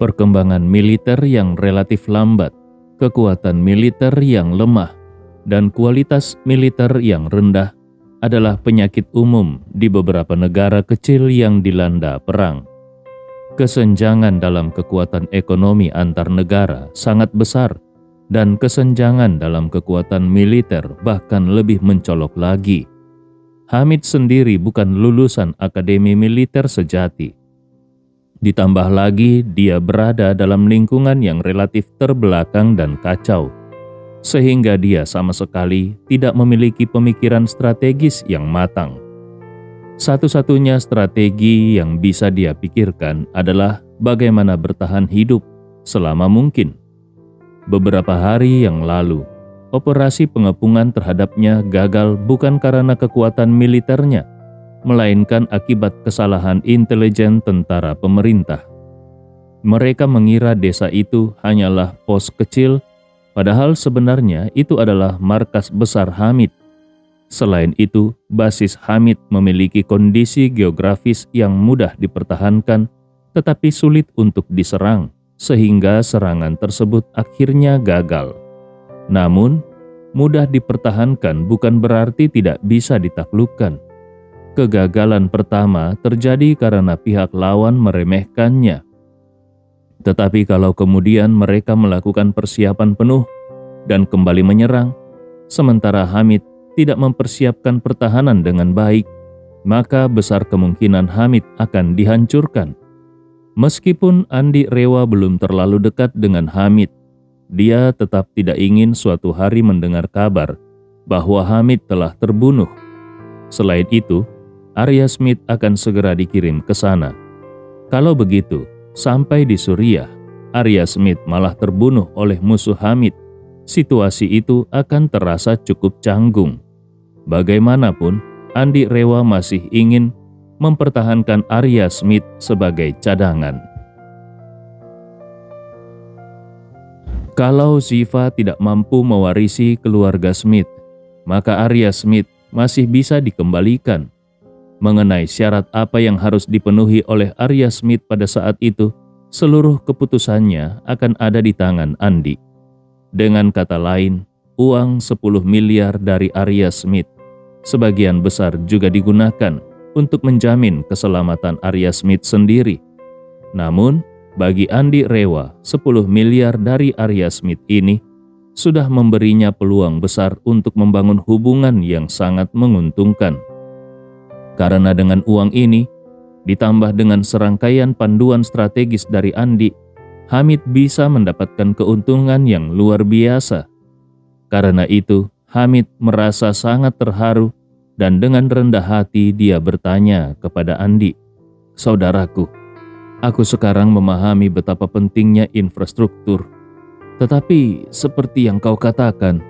perkembangan militer yang relatif lambat, kekuatan militer yang lemah, dan kualitas militer yang rendah adalah penyakit umum di beberapa negara kecil yang dilanda perang. Kesenjangan dalam kekuatan ekonomi antar negara sangat besar, dan kesenjangan dalam kekuatan militer bahkan lebih mencolok lagi. Hamid sendiri bukan lulusan akademi militer sejati. Ditambah lagi, dia berada dalam lingkungan yang relatif terbelakang dan kacau, sehingga dia sama sekali tidak memiliki pemikiran strategis yang matang. Satu-satunya strategi yang bisa dia pikirkan adalah bagaimana bertahan hidup selama mungkin. Beberapa hari yang lalu, operasi pengepungan terhadapnya gagal bukan karena kekuatan militernya, melainkan akibat kesalahan intelijen tentara pemerintah. Mereka mengira desa itu hanyalah pos kecil, padahal sebenarnya itu adalah markas besar Hamid. Selain itu, basis Hamid memiliki kondisi geografis yang mudah dipertahankan, tetapi sulit untuk diserang, sehingga serangan tersebut akhirnya gagal. Namun, mudah dipertahankan bukan berarti tidak bisa ditaklukkan. Kegagalan pertama terjadi karena pihak lawan meremehkannya. Tetapi kalau kemudian mereka melakukan persiapan penuh dan kembali menyerang, sementara Hamid tidak mempersiapkan pertahanan dengan baik, maka besar kemungkinan Hamid akan dihancurkan. Meskipun Andi Rewa belum terlalu dekat dengan Hamid, dia tetap tidak ingin suatu hari mendengar kabar bahwa Hamid telah terbunuh. Selain itu, Arya Smith akan segera dikirim ke sana. Kalau begitu, sampai di Suriah, Arya Smith malah terbunuh oleh musuh Hamid. Situasi itu akan terasa cukup canggung. Bagaimanapun, Andi Rewa masih ingin mempertahankan Arya Smith sebagai cadangan. Kalau Ziva tidak mampu mewarisi keluarga Smith, maka Arya Smith masih bisa dikembalikan. Mengenai syarat apa yang harus dipenuhi oleh Arya Smith pada saat itu, seluruh keputusannya akan ada di tangan Andi. Dengan kata lain, uang 10 miliar dari Arya Smith sebagian besar juga digunakan untuk menjamin keselamatan Arya Smith sendiri. Namun, bagi Andi Rewa, 10 miliar dari Arya Smith ini sudah memberinya peluang besar untuk membangun hubungan yang sangat menguntungkan. Karena dengan uang ini, ditambah dengan serangkaian panduan strategis dari Andi, Hamid bisa mendapatkan keuntungan yang luar biasa. Karena itu, Hamid merasa sangat terharu dan dengan rendah hati dia bertanya kepada Andi, "Saudaraku, aku sekarang memahami betapa pentingnya infrastruktur. Tetapi seperti yang kau katakan,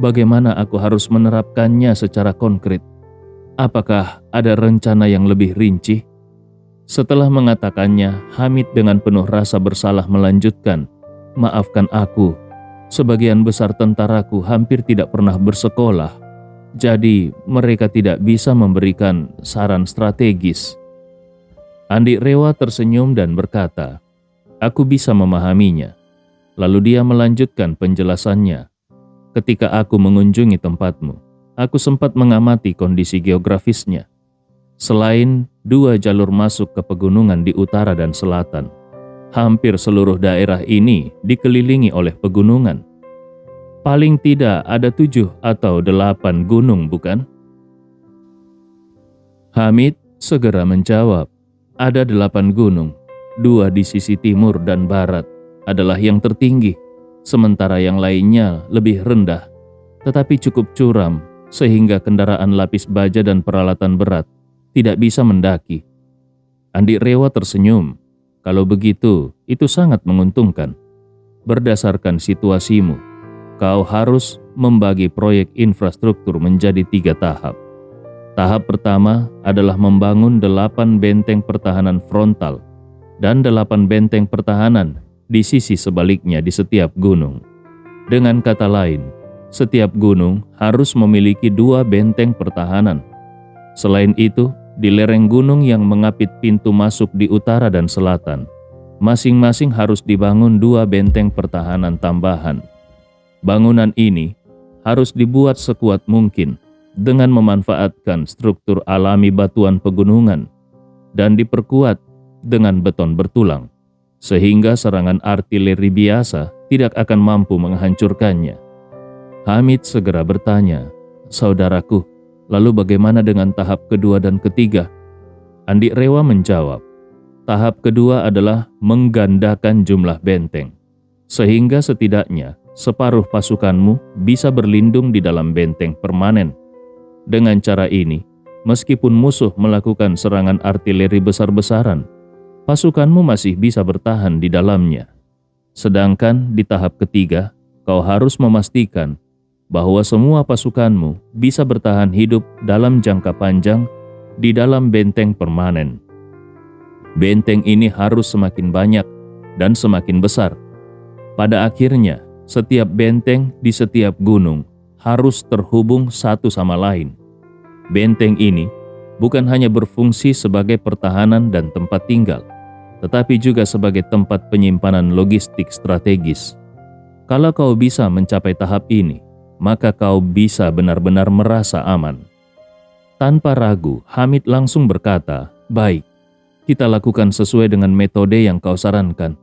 bagaimana aku harus menerapkannya secara konkret? Apakah ada rencana yang lebih rinci?" Setelah mengatakannya, Hamid dengan penuh rasa bersalah melanjutkan, "Maafkan aku, sebagian besar tentaraku hampir tidak pernah bersekolah, jadi mereka tidak bisa memberikan saran strategis." Andi Rewa tersenyum dan berkata, "Aku bisa memahaminya." Lalu dia melanjutkan penjelasannya, "Ketika aku mengunjungi tempatmu, aku sempat mengamati kondisi geografisnya. Selain 2 jalur masuk ke pegunungan di utara dan selatan, hampir seluruh daerah ini dikelilingi oleh pegunungan. Paling tidak ada 7 atau 8 gunung, bukan?" Hamid segera menjawab, "Ada 8 gunung, 2 di sisi timur dan barat adalah yang tertinggi, sementara yang lainnya lebih rendah, tetapi cukup curam sehingga kendaraan lapis baja dan peralatan berat tidak bisa mendaki." Andi Rewa tersenyum, "Kalau begitu, itu sangat menguntungkan. Berdasarkan situasimu, kau harus membagi proyek infrastruktur menjadi 3 tahap. Tahap pertama adalah membangun 8 benteng pertahanan frontal dan 8 benteng pertahanan di sisi sebaliknya di setiap gunung. Dengan kata lain, setiap gunung harus memiliki 2 benteng pertahanan. Selain itu, di lereng gunung yang mengapit pintu masuk di utara dan selatan, Masing-masing harus dibangun 2 benteng pertahanan tambahan. Bangunan ini harus dibuat sekuat mungkin dengan memanfaatkan struktur alami batuan pegunungan dan diperkuat dengan beton bertulang, sehingga serangan artileri biasa tidak akan mampu menghancurkannya. Hamid segera bertanya, "Saudaraku, lalu bagaimana dengan tahap kedua dan ketiga?" Andi Rewa menjawab, "Tahap kedua adalah menggandakan jumlah benteng, sehingga setidaknya separuh pasukanmu bisa berlindung di dalam benteng permanen. Dengan cara ini, meskipun musuh melakukan serangan artileri besar-besaran, pasukanmu masih bisa bertahan di dalamnya. Sedangkan di tahap ketiga, kau harus memastikan bahwa semua pasukanmu bisa bertahan hidup dalam jangka panjang di dalam benteng permanen. Benteng ini harus semakin banyak dan semakin besar. Pada akhirnya, setiap benteng di setiap gunung harus terhubung satu sama lain. Benteng ini bukan hanya berfungsi sebagai pertahanan dan tempat tinggal, tetapi juga sebagai tempat penyimpanan logistik strategis. Kalau kau bisa mencapai tahap ini, maka kau bisa benar-benar merasa aman." Tanpa ragu, Hamid langsung berkata, "Baik, kita lakukan sesuai dengan metode yang kau sarankan."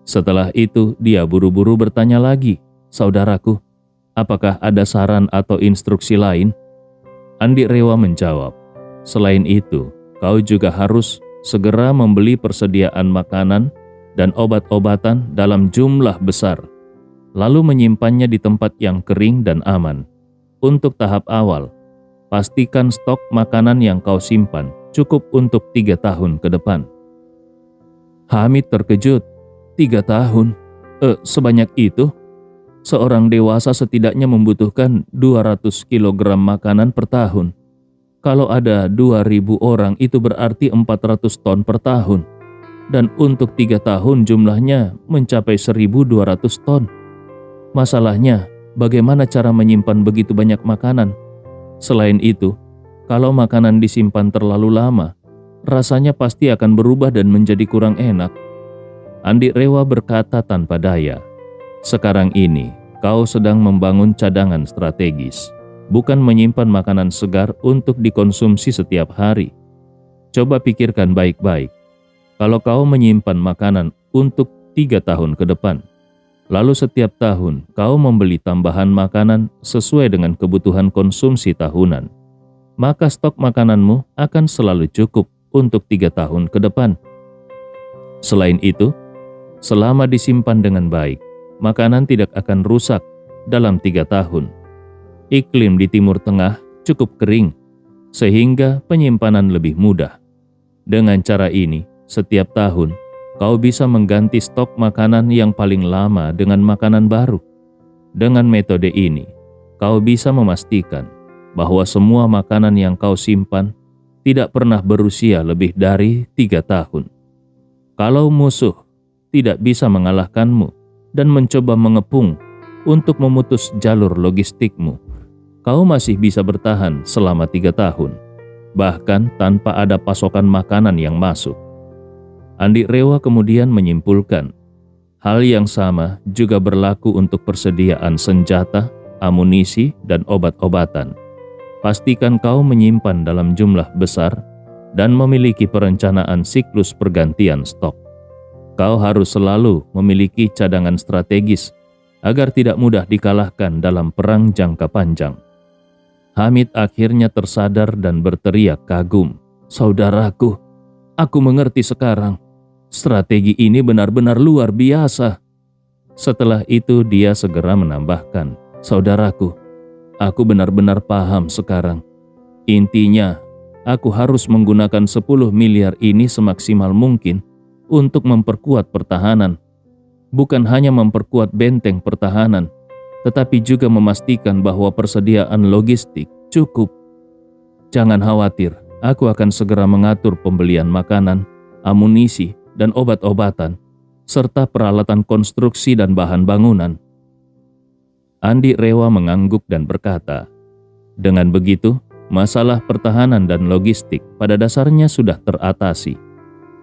Setelah itu, dia buru-buru bertanya lagi, "Saudaraku, apakah ada saran atau instruksi lain?" Andi Rewa menjawab, "Selain itu, kau juga harus segera membeli persediaan makanan dan obat-obatan dalam jumlah besar, lalu menyimpannya di tempat yang kering dan aman. Untuk tahap awal, pastikan stok makanan yang kau simpan cukup untuk 3 tahun ke depan." Hamid terkejut. 3 tahun? Sebanyak itu? Seorang dewasa setidaknya membutuhkan 200 kg makanan per tahun. Kalau ada 2.000 orang itu berarti 400 ton per tahun. Dan untuk 3 tahun jumlahnya mencapai 1.200 ton. Masalahnya, bagaimana cara menyimpan begitu banyak makanan? Selain itu, kalau makanan disimpan terlalu lama, rasanya pasti akan berubah dan menjadi kurang enak. Andi Rewa berkata tanpa daya, "Sekarang ini, kau sedang membangun cadangan strategis, bukan menyimpan makanan segar untuk dikonsumsi setiap hari. Coba pikirkan baik-baik. Kalau kau menyimpan makanan untuk 3 tahun ke depan, lalu setiap tahun kau membeli tambahan makanan sesuai dengan kebutuhan konsumsi tahunan, maka stok makananmu akan selalu cukup untuk 3 tahun ke depan. Selain itu, selama disimpan dengan baik, makanan tidak akan rusak dalam 3 tahun. Iklim di Timur Tengah cukup kering, sehingga penyimpanan lebih mudah. Dengan cara ini, setiap tahun, kau bisa mengganti stok makanan yang paling lama dengan makanan baru. Dengan metode ini, kau bisa memastikan bahwa semua makanan yang kau simpan tidak pernah berusia lebih dari 3 tahun. Kalau musuh tidak bisa mengalahkanmu dan mencoba mengepung untuk memutus jalur logistikmu, kau masih bisa bertahan selama 3 tahun, bahkan tanpa ada pasokan makanan yang masuk." Andi Rewa kemudian menyimpulkan, hal yang sama juga berlaku untuk persediaan senjata, amunisi, dan obat-obatan. Pastikan kau menyimpan dalam jumlah besar dan memiliki perencanaan siklus pergantian stok. Kau harus selalu memiliki cadangan strategis agar tidak mudah dikalahkan dalam perang jangka panjang. Hamid akhirnya tersadar dan berteriak kagum, "Saudaraku, aku mengerti sekarang. Strategi ini benar-benar luar biasa." Setelah itu dia segera menambahkan, "Saudaraku, aku benar-benar paham sekarang. Intinya, aku harus menggunakan 10 miliar ini semaksimal mungkin untuk memperkuat pertahanan. Bukan hanya memperkuat benteng pertahanan, tetapi juga memastikan bahwa persediaan logistik cukup. Jangan khawatir, aku akan segera mengatur pembelian makanan, amunisi, dan obat-obatan, serta peralatan konstruksi dan bahan bangunan." Andi Rewa mengangguk dan berkata, "Dengan begitu, masalah pertahanan dan logistik pada dasarnya sudah teratasi.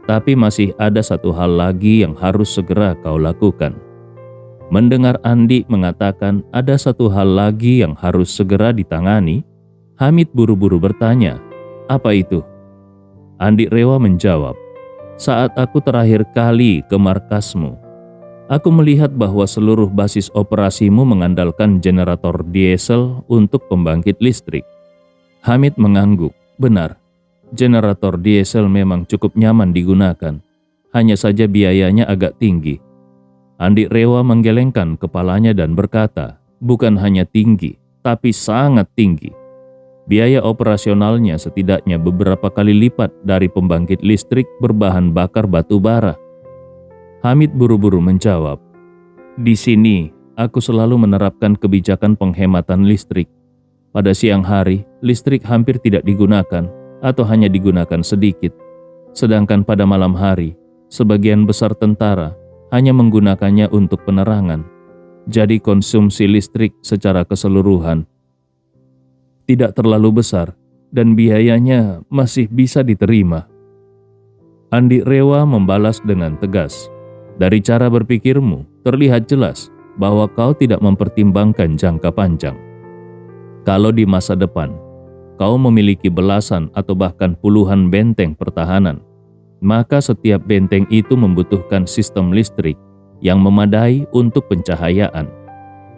Tapi masih ada satu hal lagi yang harus segera kau lakukan. Mendengar Andi mengatakan ada satu hal lagi yang harus segera ditangani, Hamid buru-buru bertanya, "Apa itu?" Andi Rewa menjawab, "Saat aku terakhir kali ke markasmu, aku melihat bahwa seluruh basis operasimu mengandalkan generator diesel untuk pembangkit listrik." Hamid mengangguk. Benar, generator diesel memang cukup nyaman digunakan, hanya saja biayanya agak tinggi. Andi Rewa menggelengkan kepalanya dan berkata, "Bukan hanya tinggi, tapi sangat tinggi. Biaya operasionalnya setidaknya beberapa kali lipat dari pembangkit listrik berbahan bakar batu bara." Hamid buru-buru menjawab, "Di sini, aku selalu menerapkan kebijakan penghematan listrik. Pada siang hari, listrik hampir tidak digunakan atau hanya digunakan sedikit. Sedangkan pada malam hari, sebagian besar tentara hanya menggunakannya untuk penerangan. Jadi konsumsi listrik secara keseluruhan tidak terlalu besar dan biayanya masih bisa diterima." Andi Rewa membalas dengan tegas, "Dari cara berpikirmu, terlihat jelas bahwa kau tidak mempertimbangkan jangka panjang. Kalau di masa depan, kau memiliki belasan atau bahkan puluhan benteng pertahanan, maka setiap benteng itu membutuhkan sistem listrik yang memadai untuk pencahayaan,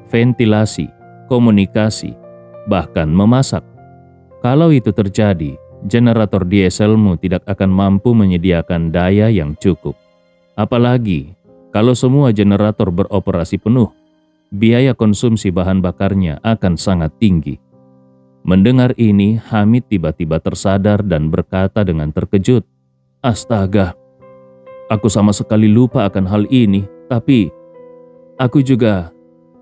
ventilasi, komunikasi, bahkan memasak. Kalau itu terjadi, generator dieselmu tidak akan mampu menyediakan daya yang cukup. Apalagi kalau semua generator beroperasi penuh, biaya konsumsi bahan bakarnya akan sangat tinggi." Mendengar ini, Hamid tiba-tiba tersadar dan berkata dengan terkejut, "Astaga, aku sama sekali lupa akan hal ini, tapi aku juga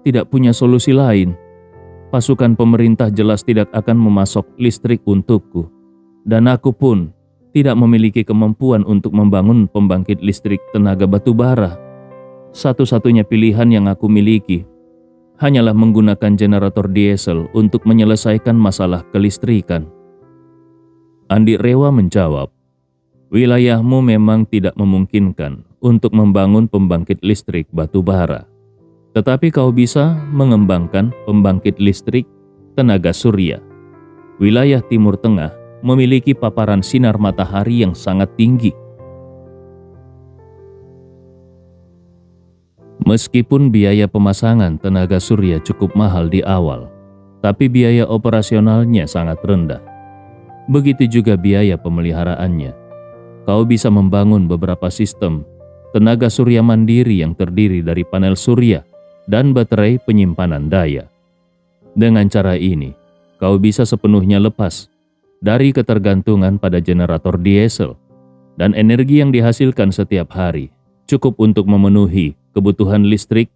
tidak punya solusi lain. Pasukan pemerintah jelas tidak akan memasok listrik untukku, dan aku pun tidak memiliki kemampuan untuk membangun pembangkit listrik tenaga batu bara. Satu-satunya pilihan yang aku miliki hanyalah menggunakan generator diesel untuk menyelesaikan masalah kelistrikan." Andi Rewa menjawab, "Wilayahmu memang tidak memungkinkan untuk membangun pembangkit listrik batu bara. Tetapi kau bisa mengembangkan pembangkit listrik tenaga surya. Wilayah Timur Tengah memiliki paparan sinar matahari yang sangat tinggi. Meskipun biaya pemasangan tenaga surya cukup mahal di awal, tapi biaya operasionalnya sangat rendah. Begitu juga biaya pemeliharaannya. Kau bisa membangun beberapa sistem tenaga surya mandiri yang terdiri dari panel surya dan baterai penyimpanan daya. Dengan cara ini, kau bisa sepenuhnya lepas dari ketergantungan pada generator diesel, dan energi yang dihasilkan setiap hari cukup untuk memenuhi kebutuhan listrik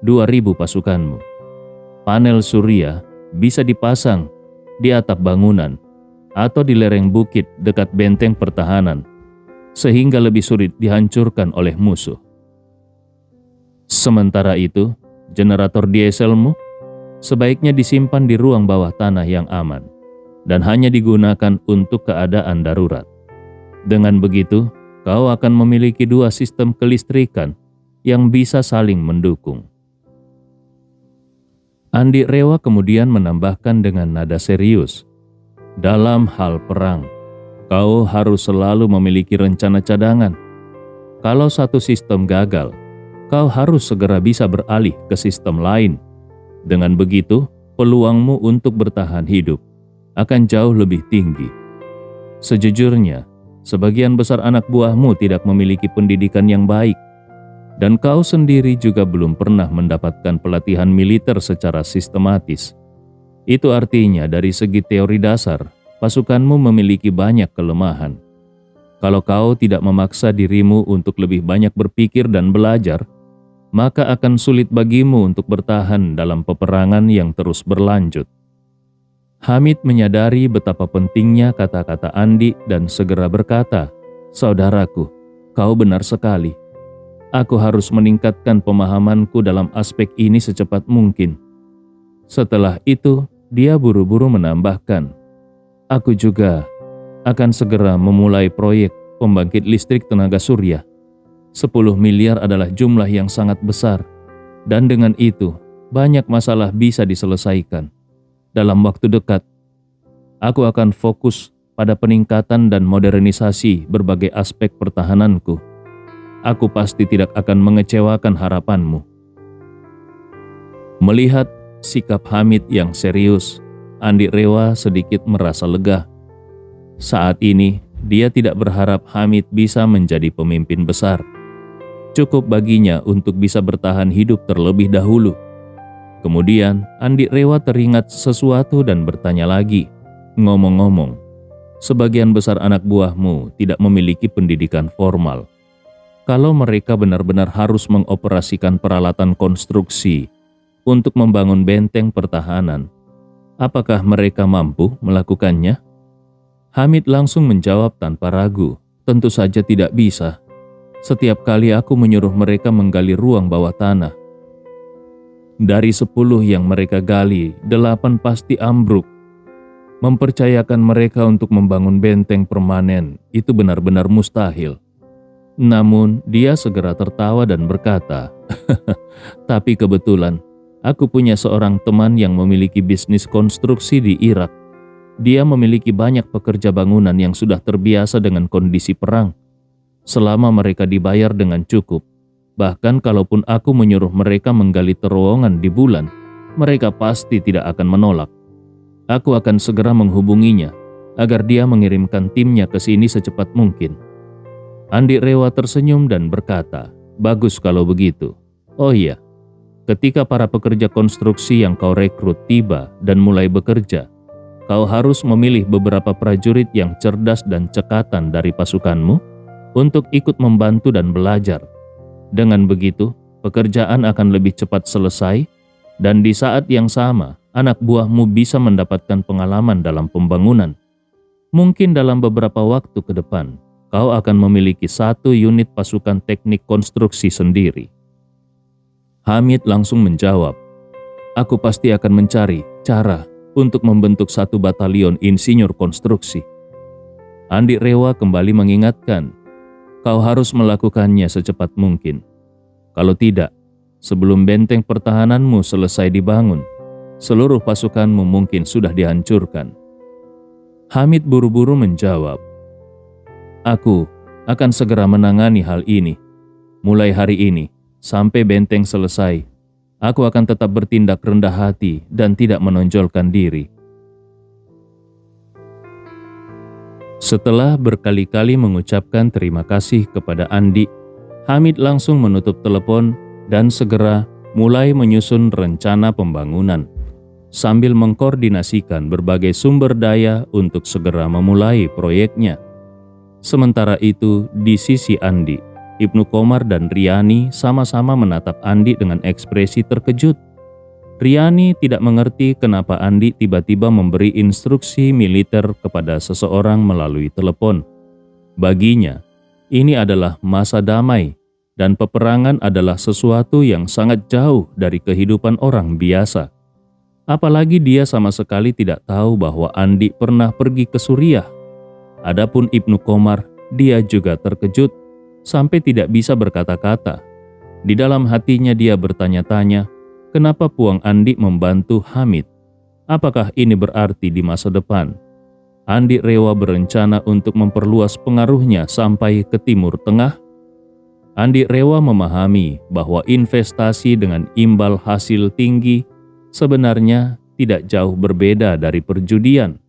2.000 pasukanmu. Panel surya bisa dipasang di atap bangunan atau di lereng bukit dekat benteng pertahanan, sehingga lebih sulit dihancurkan oleh musuh. Sementara itu, generator dieselmu sebaiknya disimpan di ruang bawah tanah yang aman dan hanya digunakan untuk keadaan darurat. Dengan begitu, kau akan memiliki dua sistem kelistrikan yang bisa saling mendukung." Andi Rewa kemudian menambahkan dengan nada serius, "Dalam hal perang, kau harus selalu memiliki rencana cadangan. Kalau satu sistem gagal, kau harus segera bisa beralih ke sistem lain. Dengan begitu, peluangmu untuk bertahan hidup akan jauh lebih tinggi. Sejujurnya, sebagian besar anak buahmu tidak memiliki pendidikan yang baik, dan kau sendiri juga belum pernah mendapatkan pelatihan militer secara sistematis. Itu artinya dari segi teori dasar, pasukanmu memiliki banyak kelemahan. Kalau kau tidak memaksa dirimu untuk lebih banyak berpikir dan belajar, maka akan sulit bagimu untuk bertahan dalam peperangan yang terus berlanjut." Hamid menyadari betapa pentingnya kata-kata Andi dan segera berkata, "Saudaraku, kau benar sekali. Aku harus meningkatkan pemahamanku dalam aspek ini secepat mungkin." Setelah itu, dia buru-buru menambahkan, "Aku juga akan segera memulai proyek pembangkit listrik tenaga surya. 10 miliar adalah jumlah yang sangat besar, dan dengan itu banyak masalah bisa diselesaikan. Dalam waktu dekat, aku akan fokus pada peningkatan dan modernisasi berbagai aspek pertahananku. Aku pasti tidak akan mengecewakan harapanmu. Melihat sikap Hamid yang serius, Andi Rewa sedikit merasa lega. Saat ini, dia tidak berharap Hamid bisa menjadi pemimpin besar. Cukup baginya untuk bisa bertahan hidup terlebih dahulu. Kemudian, Andi Rewa teringat sesuatu dan bertanya lagi, "Ngomong-ngomong, sebagian besar anak buahmu tidak memiliki pendidikan formal. Kalau mereka benar-benar harus mengoperasikan peralatan konstruksi untuk membangun benteng pertahanan, apakah mereka mampu melakukannya?" Hamid langsung menjawab tanpa ragu, "Tentu saja tidak bisa. Setiap kali aku menyuruh mereka menggali ruang bawah tanah, dari 10 yang mereka gali, 8 pasti ambruk. Mempercayakan mereka untuk membangun benteng permanen itu benar-benar mustahil." Namun dia segera tertawa dan berkata, "Tapi kebetulan, aku punya seorang teman yang memiliki bisnis konstruksi di Irak. Dia memiliki banyak pekerja bangunan yang sudah terbiasa dengan kondisi perang. Selama mereka dibayar dengan cukup, bahkan kalaupun aku menyuruh mereka menggali terowongan di bulan, mereka pasti tidak akan menolak. Aku akan segera menghubunginya agar dia mengirimkan timnya ke sini secepat mungkin." Andi Rewa tersenyum dan berkata, "Bagus kalau begitu. Oh iya, ketika para pekerja konstruksi yang kau rekrut tiba dan mulai bekerja, kau harus memilih beberapa prajurit yang cerdas dan cekatan dari pasukanmu untuk ikut membantu dan belajar. Dengan begitu, pekerjaan akan lebih cepat selesai, dan di saat yang sama, anak buahmu bisa mendapatkan pengalaman dalam pembangunan. Mungkin dalam beberapa waktu ke depan, kau akan memiliki 1 unit pasukan teknik konstruksi sendiri." Hamid langsung menjawab, "Aku pasti akan mencari cara untuk membentuk 1 batalion insinyur konstruksi." Andi Rewa kembali mengingatkan, "Kau harus melakukannya secepat mungkin. Kalau tidak, sebelum benteng pertahananmu selesai dibangun, seluruh pasukanmu mungkin sudah dihancurkan." Hamid buru-buru menjawab, "Aku akan segera menangani hal ini. Mulai hari ini, sampai benteng selesai, aku akan tetap bertindak rendah hati dan tidak menonjolkan diri." Setelah berkali-kali mengucapkan terima kasih kepada Andi, Hamid langsung menutup telepon dan segera mulai menyusun rencana pembangunan, sambil mengkoordinasikan berbagai sumber daya untuk segera memulai proyeknya. Sementara itu, di sisi Andi, Ibnu Qomar dan Riani sama-sama menatap Andi dengan ekspresi terkejut. Riani tidak mengerti kenapa Andi tiba-tiba memberi instruksi militer kepada seseorang melalui telepon. Baginya, ini adalah masa damai, dan peperangan adalah sesuatu yang sangat jauh dari kehidupan orang biasa. Apalagi dia sama sekali tidak tahu bahwa Andi pernah pergi ke Suriah. Adapun Ibnu Qomar, dia juga terkejut sampai tidak bisa berkata-kata. Di dalam hatinya dia bertanya-tanya, kenapa Puang Andi membantu Hamid? Apakah ini berarti di masa depan Andi Rewa berencana untuk memperluas pengaruhnya sampai ke Timur Tengah? Andi Rewa memahami bahwa investasi dengan imbal hasil tinggi sebenarnya tidak jauh berbeda dari perjudian.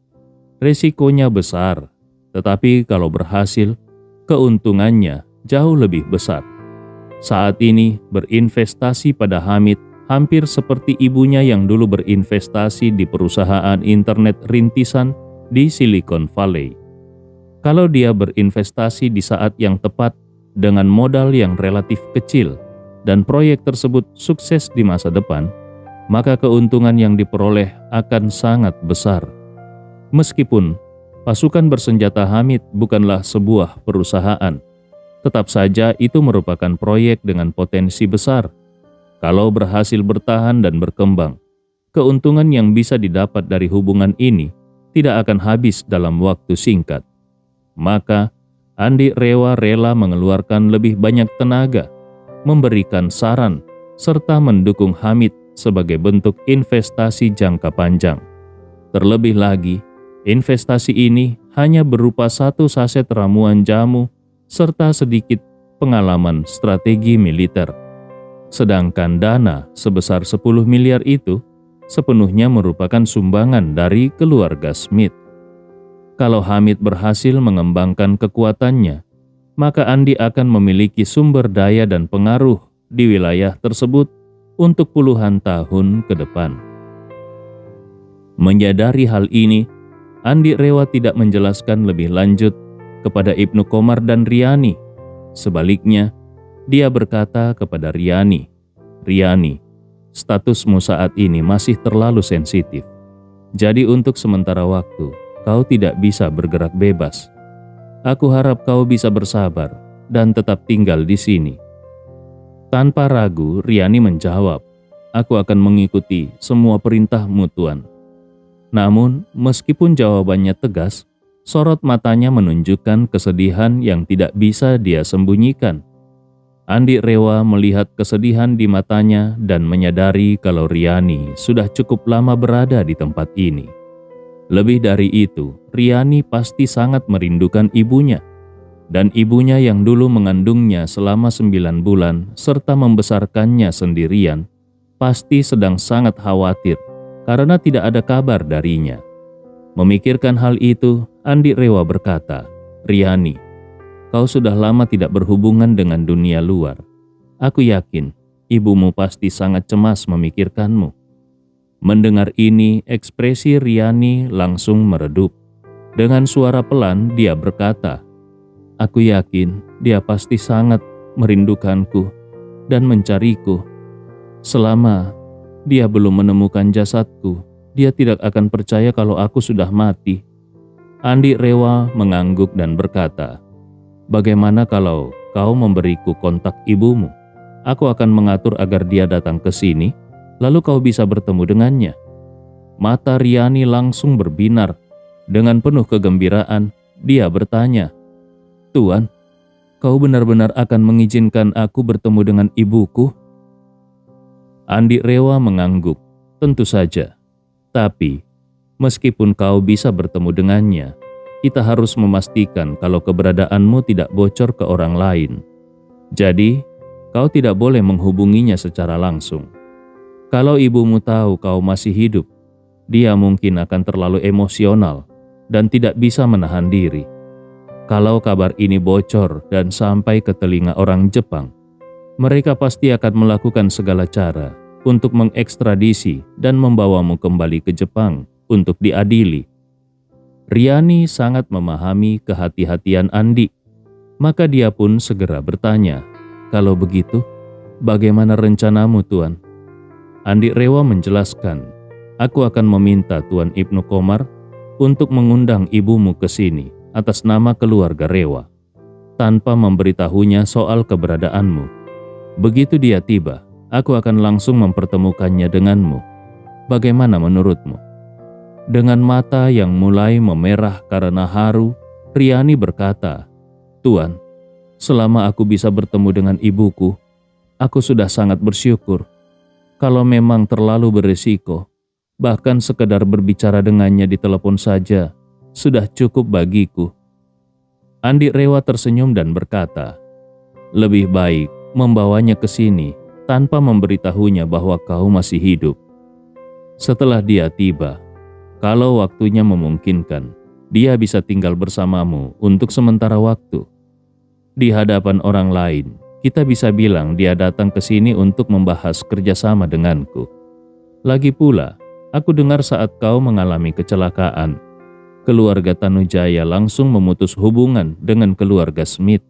Resikonya besar, tetapi kalau berhasil, keuntungannya jauh lebih besar. Saat ini berinvestasi pada Hamid hampir seperti ibunya yang dulu berinvestasi di perusahaan internet rintisan di Silicon Valley. Kalau dia berinvestasi di saat yang tepat dengan modal yang relatif kecil dan proyek tersebut sukses di masa depan, maka keuntungan yang diperoleh akan sangat besar. Meskipun pasukan bersenjata Hamid bukanlah sebuah perusahaan, tetap saja itu merupakan proyek dengan potensi besar. Kalau berhasil bertahan dan berkembang, keuntungan yang bisa didapat dari hubungan ini tidak akan habis dalam waktu singkat. Maka, Andi Rewa rela mengeluarkan lebih banyak tenaga, memberikan saran, serta mendukung Hamid sebagai bentuk investasi jangka panjang. Terlebih lagi, investasi ini hanya berupa 1 saset ramuan jamu serta sedikit pengalaman strategi militer. Sedangkan dana sebesar 10 miliar itu sepenuhnya merupakan sumbangan dari keluarga Smith. Kalau Hamid berhasil mengembangkan kekuatannya, maka Andi akan memiliki sumber daya dan pengaruh di wilayah tersebut untuk puluhan tahun ke depan. Menyadari hal ini, Andi Rewa tidak menjelaskan lebih lanjut kepada Ibnu Qomar dan Riani. Sebaliknya, dia berkata kepada Riani, "Riani, statusmu saat ini masih terlalu sensitif. Jadi untuk sementara waktu, kau tidak bisa bergerak bebas. Aku harap kau bisa bersabar dan tetap tinggal di sini." Tanpa ragu, Riani menjawab, "Aku akan mengikuti semua perintahmu, Tuan." Namun, meskipun jawabannya tegas, sorot matanya menunjukkan kesedihan yang tidak bisa dia sembunyikan. Andi Rewa melihat kesedihan di matanya dan menyadari kalau Riani sudah cukup lama berada di tempat ini. Lebih dari itu, Riani pasti sangat merindukan ibunya. Dan ibunya yang dulu mengandungnya selama 9 bulan serta membesarkannya sendirian, pasti sedang sangat khawatir karena tidak ada kabar darinya. Memikirkan hal itu, Andi Rewa berkata, "Riani, kau sudah lama tidak berhubungan dengan dunia luar. Aku yakin ibumu pasti sangat cemas memikirkanmu." Mendengar ini, ekspresi Riani langsung meredup. Dengan suara pelan, dia berkata, "Aku yakin dia pasti sangat merindukanku dan mencariku. Selama dia belum menemukan jasadku, dia tidak akan percaya kalau aku sudah mati." Andi Rewa mengangguk dan berkata, "Bagaimana kalau kau memberiku kontak ibumu? Aku akan mengatur agar dia datang ke sini, lalu kau bisa bertemu dengannya." Mata Riani langsung berbinar. Dengan penuh kegembiraan, dia bertanya, "Tuan, kau benar-benar akan mengizinkan aku bertemu dengan ibuku?" Andi Rewa mengangguk, "Tentu saja. Tapi, meskipun kau bisa bertemu dengannya, kita harus memastikan kalau keberadaanmu tidak bocor ke orang lain. Jadi, kau tidak boleh menghubunginya secara langsung. Kalau ibumu tahu kau masih hidup, dia mungkin akan terlalu emosional dan tidak bisa menahan diri. Kalau kabar ini bocor dan sampai ke telinga orang Jepang, mereka pasti akan melakukan segala cara untuk mengekstradisi dan membawamu kembali ke Jepang untuk diadili." Riani sangat memahami kehati-hatian Andi, maka dia pun segera bertanya, "Kalau begitu, bagaimana rencanamu, Tuan?" Andi Rewa menjelaskan, "Aku akan meminta Tuan Ibnu Qomar untuk mengundang ibumu ke sini atas nama keluarga Rewa, tanpa memberitahunya soal keberadaanmu. Begitu dia tiba, aku akan langsung mempertemukannya denganmu. Bagaimana menurutmu?" Dengan mata yang mulai memerah karena haru, Riani berkata, "Tuan, selama aku bisa bertemu dengan ibuku, aku sudah sangat bersyukur. Kalau memang terlalu berisiko, bahkan sekedar berbicara dengannya di telepon saja sudah cukup bagiku." Andi Rewa tersenyum dan berkata, "Lebih baik membawanya ke sini tanpa memberitahunya bahwa kau masih hidup. Setelah dia tiba, kalau waktunya memungkinkan, dia bisa tinggal bersamamu untuk sementara waktu. Di hadapan orang lain, kita bisa bilang dia datang ke sini untuk membahas kerjasama denganku. Lagi pula, aku dengar saat kau mengalami kecelakaan, keluarga Tanujaya langsung memutus hubungan dengan keluarga Smith.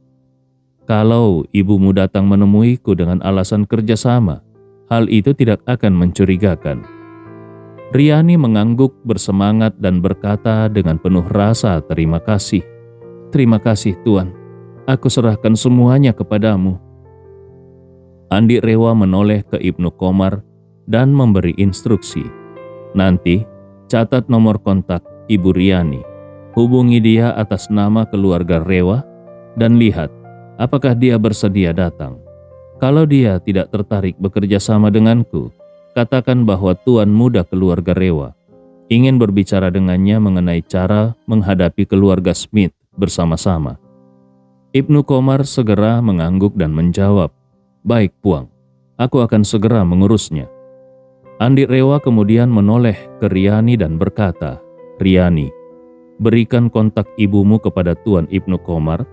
Kalau ibumu datang menemuiku dengan alasan kerjasama, hal itu tidak akan mencurigakan." Riani mengangguk bersemangat dan berkata dengan penuh rasa terima kasih. "Terima kasih, Tuan. Aku serahkan semuanya kepadamu." Andi Rewa menoleh ke Ibnu Qomar dan memberi instruksi, "Nanti, catat nomor kontak Ibu Riani. Hubungi dia atas nama keluarga Rewa dan lihat apakah dia bersedia datang. Kalau dia tidak tertarik bekerja sama denganku, katakan bahwa tuan muda keluarga Rewa ingin berbicara dengannya mengenai cara menghadapi keluarga Smith bersama-sama." Ibnu Komar segera mengangguk dan menjawab, "Baik, Puang, aku akan segera mengurusnya." Andi Rewa kemudian menoleh ke Riani dan berkata, "Riani, berikan kontak ibumu kepada Tuan Ibnu Komar,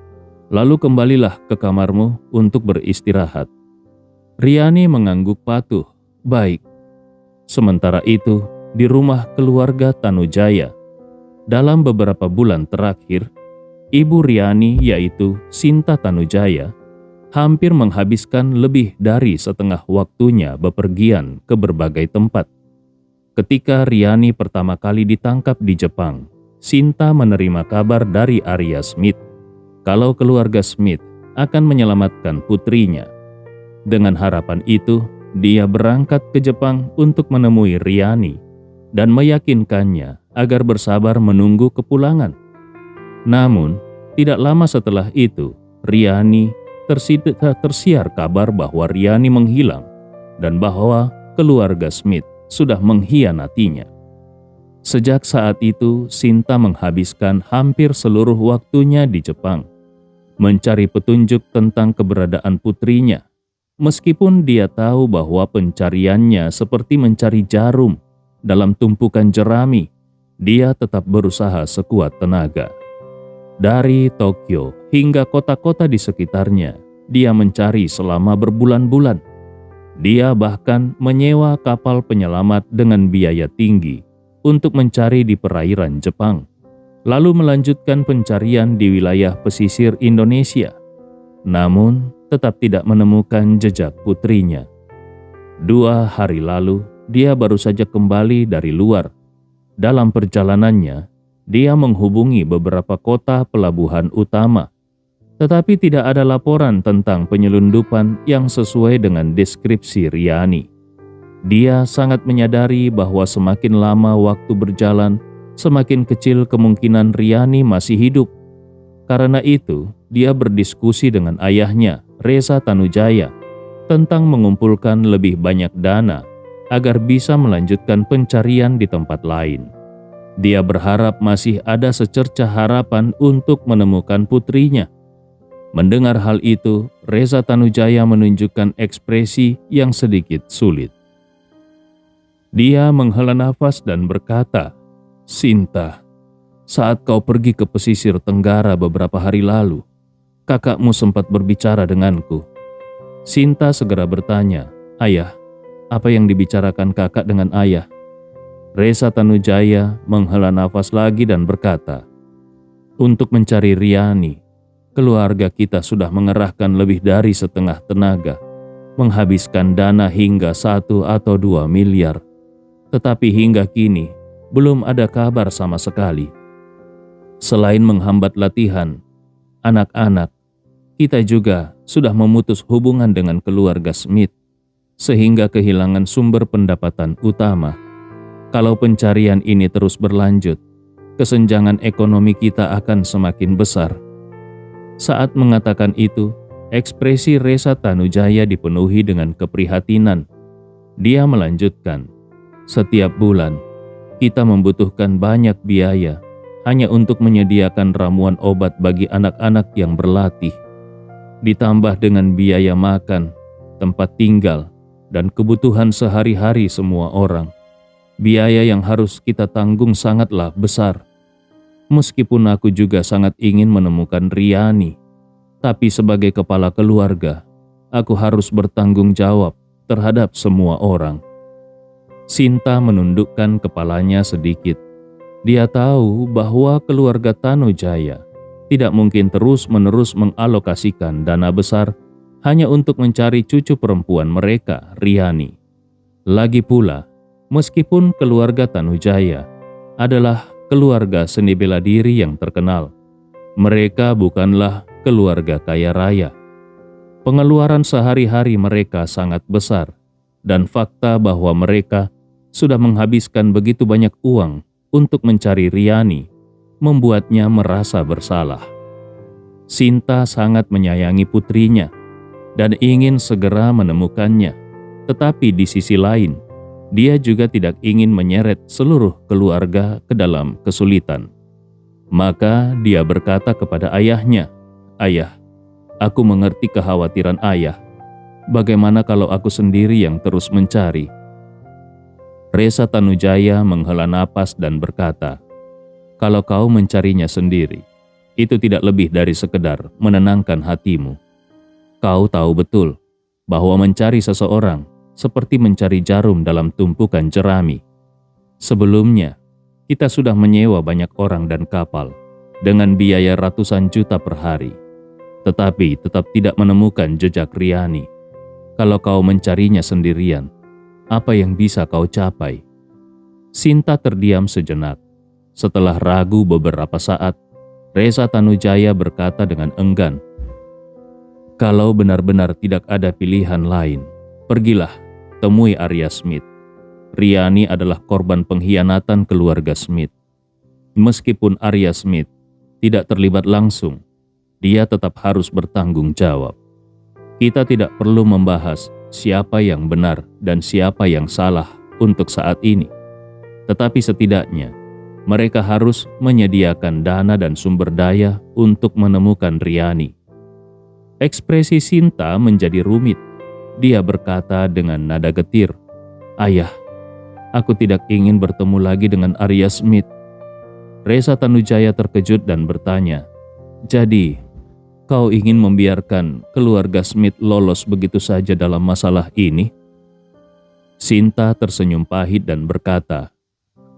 lalu kembalilah ke kamarmu untuk beristirahat." Riani mengangguk patuh, "Baik." Sementara itu, di rumah keluarga Tanujaya, dalam beberapa bulan terakhir, ibu Riani yaitu Sinta Tanujaya hampir menghabiskan lebih dari setengah waktunya bepergian ke berbagai tempat. Ketika Riani pertama kali ditangkap di Jepang, Sinta menerima kabar dari Arya Smith kalau keluarga Smith akan menyelamatkan putrinya. Dengan harapan itu, dia berangkat ke Jepang untuk menemui Riani dan meyakinkannya agar bersabar menunggu kepulangan. Namun, tidak lama setelah itu, Riani tersiar kabar bahwa Riani menghilang dan bahwa keluarga Smith sudah mengkhianatinya. Sejak saat itu, Sinta menghabiskan hampir seluruh waktunya di Jepang, mencari petunjuk tentang keberadaan putrinya. Meskipun dia tahu bahwa pencariannya seperti mencari jarum dalam tumpukan jerami, dia tetap berusaha sekuat tenaga. Dari Tokyo hingga kota-kota di sekitarnya, dia mencari selama berbulan-bulan. Dia bahkan menyewa kapal penyelamat dengan biaya tinggi untuk mencari di perairan Jepang, lalu melanjutkan pencarian di wilayah pesisir Indonesia. Namun, tetap tidak menemukan jejak putrinya. 2 hari lalu, dia baru saja kembali dari luar. Dalam perjalanannya, dia menghubungi beberapa kota pelabuhan utama, tetapi tidak ada laporan tentang penyelundupan yang sesuai dengan deskripsi Riani. Dia sangat menyadari bahwa semakin lama waktu berjalan, semakin kecil kemungkinan Riani masih hidup. Karena itu, dia berdiskusi dengan ayahnya, Reza Tanujaya, tentang mengumpulkan lebih banyak dana agar bisa melanjutkan pencarian di tempat lain. Dia berharap masih ada secercah harapan untuk menemukan putrinya. Mendengar hal itu, Reza Tanujaya menunjukkan ekspresi yang sedikit sulit. Dia menghela nafas dan berkata, "Sinta, saat kau pergi ke pesisir Tenggara beberapa hari lalu, kakakmu sempat berbicara denganku." Sinta segera bertanya, "Ayah, apa yang dibicarakan kakak dengan ayah?" Reza Tanujaya menghela nafas lagi dan berkata, "Untuk mencari Riani, keluarga kita sudah mengerahkan lebih dari setengah tenaga, menghabiskan dana hingga 1 atau 2 miliar. Tetapi hingga kini, belum ada kabar sama sekali. Selain menghambat latihan, anak-anak, kita juga sudah memutus hubungan dengan keluarga Smith, sehingga kehilangan sumber pendapatan utama. Kalau pencarian ini terus berlanjut, kesenjangan ekonomi kita akan semakin besar." Saat mengatakan itu, ekspresi Reza Tanujaya dipenuhi dengan keprihatinan. Dia melanjutkan, "Setiap bulan, kita membutuhkan banyak biaya hanya untuk menyediakan ramuan obat bagi anak-anak yang berlatih, ditambah dengan biaya makan, tempat tinggal, dan kebutuhan sehari-hari semua orang. Biaya yang harus kita tanggung sangatlah besar. Meskipun aku juga sangat ingin menemukan Riani, tapi sebagai kepala keluarga, aku harus bertanggung jawab terhadap semua orang." Sinta menundukkan kepalanya sedikit. Dia tahu bahwa keluarga Tanujaya tidak mungkin terus-menerus mengalokasikan dana besar hanya untuk mencari cucu perempuan mereka, Riani. Lagi pula, meskipun keluarga Tanujaya adalah keluarga seni bela diri yang terkenal, mereka bukanlah keluarga kaya raya. Pengeluaran sehari-hari mereka sangat besar, dan fakta bahwa mereka sudah menghabiskan begitu banyak uang untuk mencari Riani membuatnya merasa bersalah. Sinta sangat menyayangi putrinya dan ingin segera menemukannya. Tetapi di sisi lain, dia juga tidak ingin menyeret seluruh keluarga ke dalam kesulitan. Maka dia berkata kepada ayahnya, "Ayah, aku mengerti kekhawatiran ayah. Bagaimana kalau aku sendiri yang terus mencari?" Resa Tanujaya menghela napas dan berkata, "Kalau kau mencarinya sendiri, itu tidak lebih dari sekedar menenangkan hatimu. Kau tahu betul bahwa mencari seseorang seperti mencari jarum dalam tumpukan jerami. Sebelumnya, kita sudah menyewa banyak orang dan kapal dengan biaya ratusan juta per hari, tetapi tetap tidak menemukan jejak Riani. Kalau kau mencarinya sendirian, apa yang bisa kau capai?" Sinta terdiam sejenak. Setelah ragu beberapa saat, Resa Tanujaya berkata dengan enggan, "Kalau benar-benar tidak ada pilihan lain, pergilah temui Arya Smith. Riani adalah korban pengkhianatan keluarga Smith. Meskipun Arya Smith tidak terlibat langsung, dia tetap harus bertanggung jawab. Kita tidak perlu membahas siapa yang benar dan siapa yang salah untuk saat ini. Tetapi setidaknya, mereka harus menyediakan dana dan sumber daya untuk menemukan Riani." Ekspresi Sinta menjadi rumit. Dia berkata dengan nada getir, "Ayah, aku tidak ingin bertemu lagi dengan Arya Smith." Resa Tanujaya terkejut dan bertanya, "Jadi, kau ingin membiarkan keluarga Smith lolos begitu saja dalam masalah ini?" Sinta tersenyum pahit dan berkata,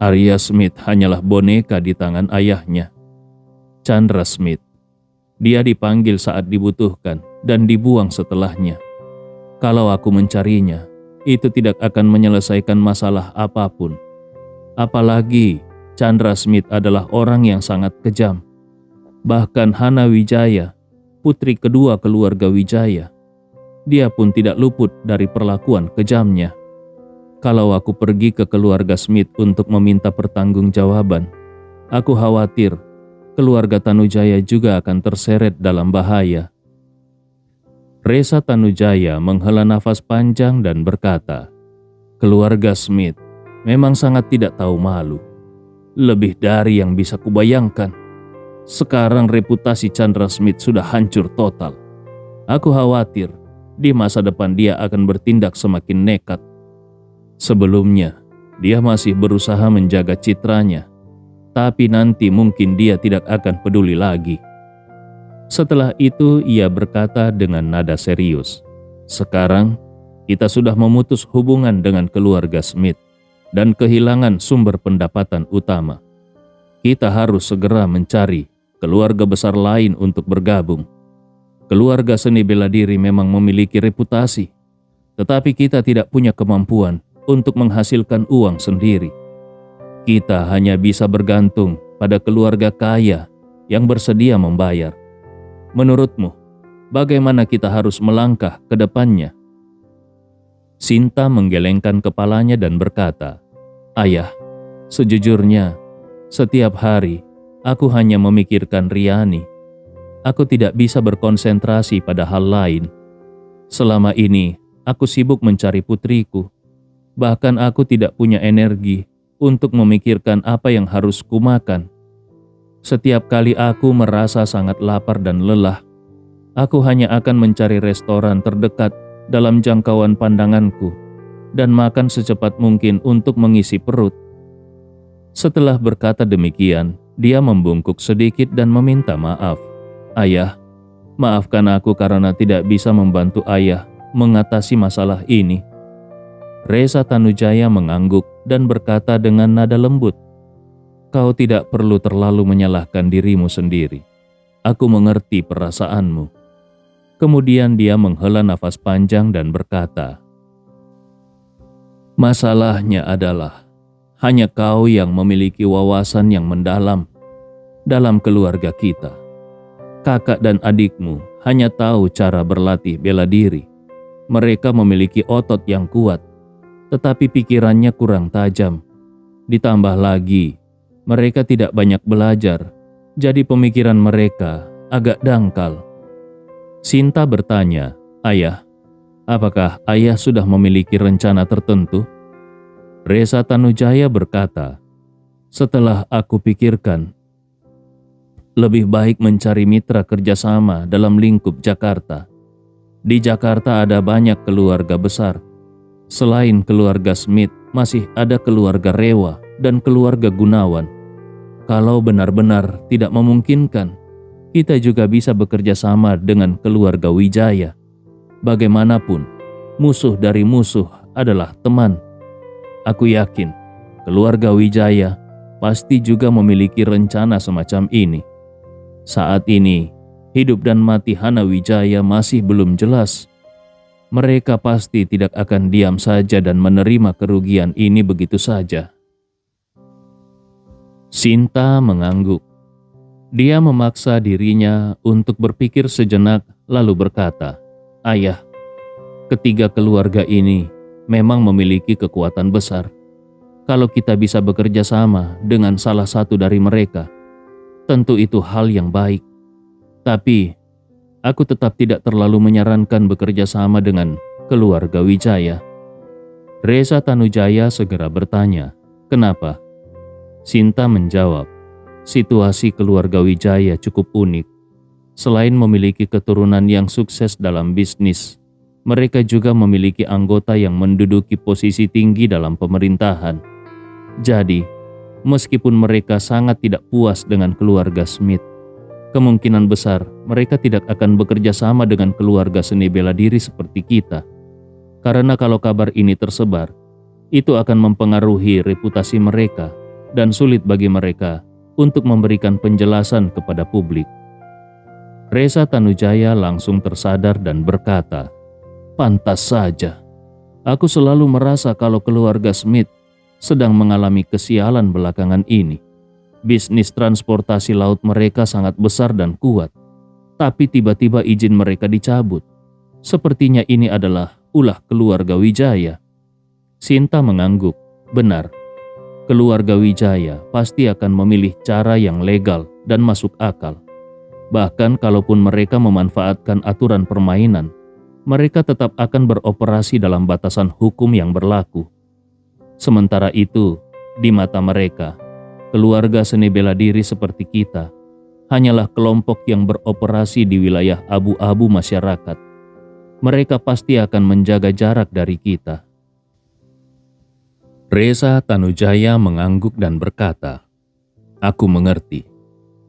"Arya Smith hanyalah boneka di tangan ayahnya, Chandra Smith. Dia dipanggil saat dibutuhkan dan dibuang setelahnya. Kalau aku mencarinya, itu tidak akan menyelesaikan masalah apapun. Apalagi Chandra Smith adalah orang yang sangat kejam. Bahkan Hana Wijaya, putri kedua keluarga Wijaya, dia pun tidak luput dari perlakuan kejamnya. Kalau aku pergi ke keluarga Smith untuk meminta pertanggungjawaban, aku khawatir keluarga Tanujaya juga akan terseret dalam bahaya." Resa Tanujaya menghela nafas panjang dan berkata, "Keluarga Smith memang sangat tidak tahu malu. Lebih dari yang bisa kubayangkan. Sekarang reputasi Chandra Smith sudah hancur total. Aku khawatir di masa depan dia akan bertindak semakin nekat. Sebelumnya, dia masih berusaha menjaga citranya, tapi nanti mungkin dia tidak akan peduli lagi." Setelah itu ia berkata dengan nada serius, "Sekarang kita sudah memutus hubungan dengan keluarga Smith dan kehilangan sumber pendapatan utama. Kita harus segera mencari keluarga besar lain untuk bergabung. Keluarga seni bela diri memang memiliki reputasi, tetapi kita tidak punya kemampuan untuk menghasilkan uang sendiri. Kita hanya bisa bergantung pada keluarga kaya yang bersedia membayar. Menurutmu, bagaimana kita harus melangkah ke depannya?" Sinta menggelengkan kepalanya dan berkata, "Ayah, sejujurnya, setiap hari aku hanya memikirkan Riani. Aku tidak bisa berkonsentrasi pada hal lain. Selama ini, aku sibuk mencari putriku. Bahkan aku tidak punya energi untuk memikirkan apa yang harus kumakan. Setiap kali aku merasa sangat lapar dan lelah, aku hanya akan mencari restoran terdekat dalam jangkauan pandanganku dan makan secepat mungkin untuk mengisi perut." Setelah berkata demikian, dia membungkuk sedikit dan meminta maaf. "Ayah, maafkan aku karena tidak bisa membantu ayah mengatasi masalah ini." Resa Tanujaya mengangguk dan berkata dengan nada lembut, "Kau tidak perlu terlalu menyalahkan dirimu sendiri. Aku mengerti perasaanmu." Kemudian dia menghela nafas panjang dan berkata, "Masalahnya adalah hanya kau yang memiliki wawasan yang mendalam dalam keluarga kita. Kakak dan adikmu hanya tahu cara berlatih bela diri. Mereka memiliki otot yang kuat, tetapi pikirannya kurang tajam. Ditambah lagi, mereka tidak banyak belajar, jadi pemikiran mereka agak dangkal. Sinta bertanya, "Ayah, apakah ayah sudah memiliki rencana tertentu?" Reza Tanujaya berkata, "Setelah aku pikirkan, lebih baik mencari mitra kerjasama dalam lingkup Jakarta. Di Jakarta ada banyak keluarga besar. Selain keluarga Smith, masih ada keluarga Rewa dan keluarga Gunawan. Kalau benar-benar tidak memungkinkan, kita juga bisa bekerja sama dengan keluarga Wijaya. Bagaimanapun, musuh dari musuh adalah teman. Aku yakin keluarga Wijaya pasti juga memiliki rencana semacam ini. Saat ini, hidup dan mati Hana Wijaya masih belum jelas. Mereka pasti tidak akan diam saja dan menerima kerugian ini begitu saja." Sinta mengangguk. Dia memaksa dirinya untuk berpikir sejenak lalu berkata, "Ayah, ketiga keluarga ini memang memiliki kekuatan besar. Kalau kita bisa bekerja sama dengan salah satu dari mereka, tentu itu hal yang baik. Tapi, aku tetap tidak terlalu menyarankan bekerja sama dengan keluarga Wijaya." Reza Tanujaya segera bertanya, "Kenapa?" Sinta menjawab, "Situasi keluarga Wijaya cukup unik. Selain memiliki keturunan yang sukses dalam bisnis, mereka juga memiliki anggota yang menduduki posisi tinggi dalam pemerintahan. Jadi, meskipun mereka sangat tidak puas dengan keluarga Smith, kemungkinan besar mereka tidak akan bekerja sama dengan keluarga seni bela diri seperti kita. Karena kalau kabar ini tersebar, itu akan mempengaruhi reputasi mereka dan sulit bagi mereka untuk memberikan penjelasan kepada publik." Reza Tanujaya langsung tersadar dan berkata, "Pantas saja. Aku selalu merasa kalau keluarga Smith sedang mengalami kesialan belakangan ini. Bisnis transportasi laut mereka sangat besar dan kuat, tapi tiba-tiba izin mereka dicabut. Sepertinya ini adalah ulah keluarga Wijaya." Sinta mengangguk. Benar, keluarga Wijaya pasti akan memilih cara yang legal dan masuk akal. Bahkan kalaupun mereka memanfaatkan aturan permainan, mereka tetap akan beroperasi dalam batasan hukum yang berlaku. Sementara itu, di mata mereka, keluarga seni bela diri seperti kita hanyalah kelompok yang beroperasi di wilayah abu-abu masyarakat. Mereka pasti akan menjaga jarak dari kita." Reza Tanujaya mengangguk dan berkata, "Aku mengerti.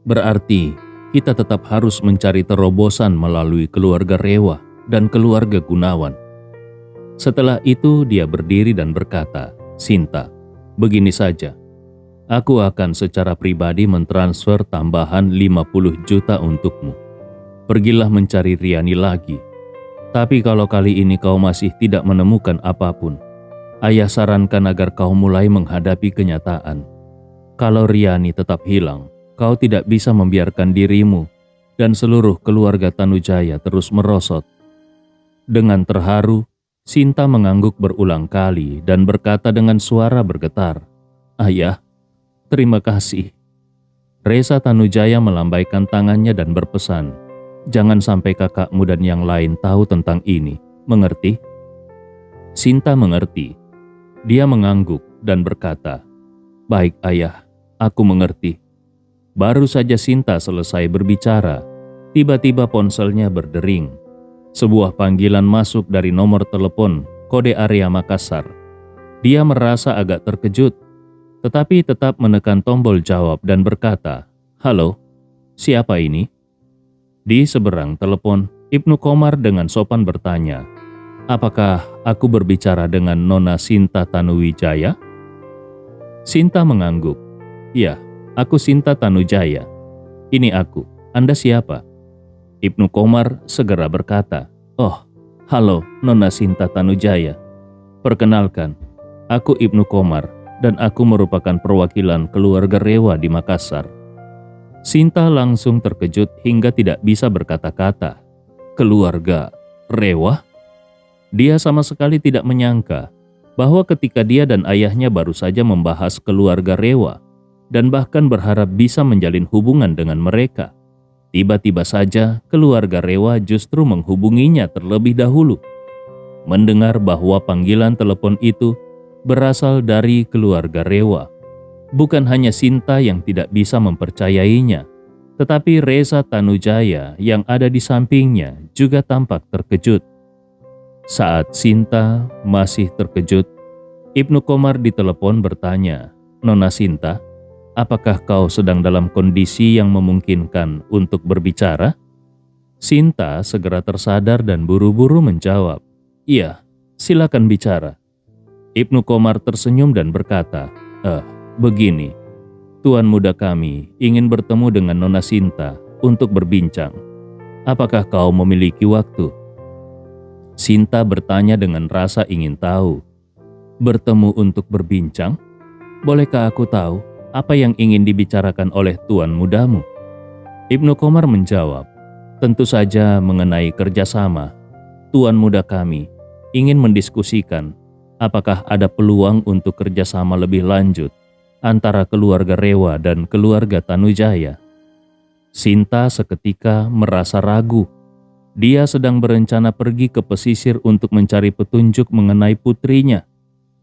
Berarti kita tetap harus mencari terobosan melalui keluarga Rewa dan keluarga Gunawan." Setelah itu dia berdiri dan berkata, "Sinta, begini saja. Aku akan secara pribadi mentransfer tambahan 50 juta untukmu. Pergilah mencari Riani lagi. Tapi kalau kali ini kau masih tidak menemukan apapun, ayah sarankan agar kau mulai menghadapi kenyataan. Kalau Riani tetap hilang, kau tidak bisa membiarkan dirimu dan seluruh keluarga Tanujaya terus merosot." Dengan terharu, Sinta mengangguk berulang kali dan berkata dengan suara bergetar, "Ayah, terima kasih." Reza Tanujaya melambaikan tangannya dan berpesan, "Jangan sampai kakakmu dan yang lain tahu tentang ini, mengerti?" Sinta mengerti. Dia mengangguk dan berkata, "Baik ayah, aku mengerti." Baru saja Sinta selesai berbicara, tiba-tiba ponselnya berdering. Sebuah panggilan masuk dari nomor telepon kode area Makassar. Dia merasa agak terkejut, tetapi tetap menekan tombol jawab dan berkata, "Halo, siapa ini?" Di seberang telepon, Ibnu Komar dengan sopan bertanya, "Apakah aku berbicara dengan Nona Sinta Tanuwijaya?" Sinta mengangguk. "Ya, aku Sinta Tanujaya. Ini aku, Anda siapa?" Ibnu Komar segera berkata, "Oh, halo Nona Sinta Tanujaya. Perkenalkan, aku Ibnu Komar dan aku merupakan perwakilan keluarga Rewa di Makassar." Sinta langsung terkejut hingga tidak bisa berkata-kata. Keluarga Rewa? Dia sama sekali tidak menyangka bahwa ketika dia dan ayahnya baru saja membahas keluarga Rewa dan bahkan berharap bisa menjalin hubungan dengan mereka, Tiba-tiba saja keluarga Rewa justru menghubunginya terlebih dahulu. Mendengar bahwa panggilan telepon itu berasal dari keluarga Rewa, bukan hanya Sinta yang tidak bisa mempercayainya, tetapi Reza Tanujaya yang ada di sampingnya juga tampak terkejut. Saat Sinta masih terkejut, Ibnu Komar ditelepon bertanya, "Nona Sinta, apakah kau sedang dalam kondisi yang memungkinkan untuk berbicara?" Sinta segera tersadar dan buru-buru menjawab, "Iya, silakan bicara." Ibnu Komar tersenyum dan berkata, begini, Tuan muda kami ingin bertemu dengan Nona Sinta untuk berbincang. Apakah kau memiliki waktu?" Sinta bertanya dengan rasa ingin tahu. "Bertemu untuk berbincang? Bolehkah aku tahu apa yang ingin dibicarakan oleh tuan mudamu?" Ibnu Komar menjawab, "Tentu saja mengenai kerjasama. Tuan muda kami ingin mendiskusikan apakah ada peluang untuk kerjasama lebih lanjut antara keluarga Rewa dan keluarga Tanujaya." Sinta seketika merasa ragu. Dia sedang berencana pergi ke pesisir untuk mencari petunjuk mengenai putrinya.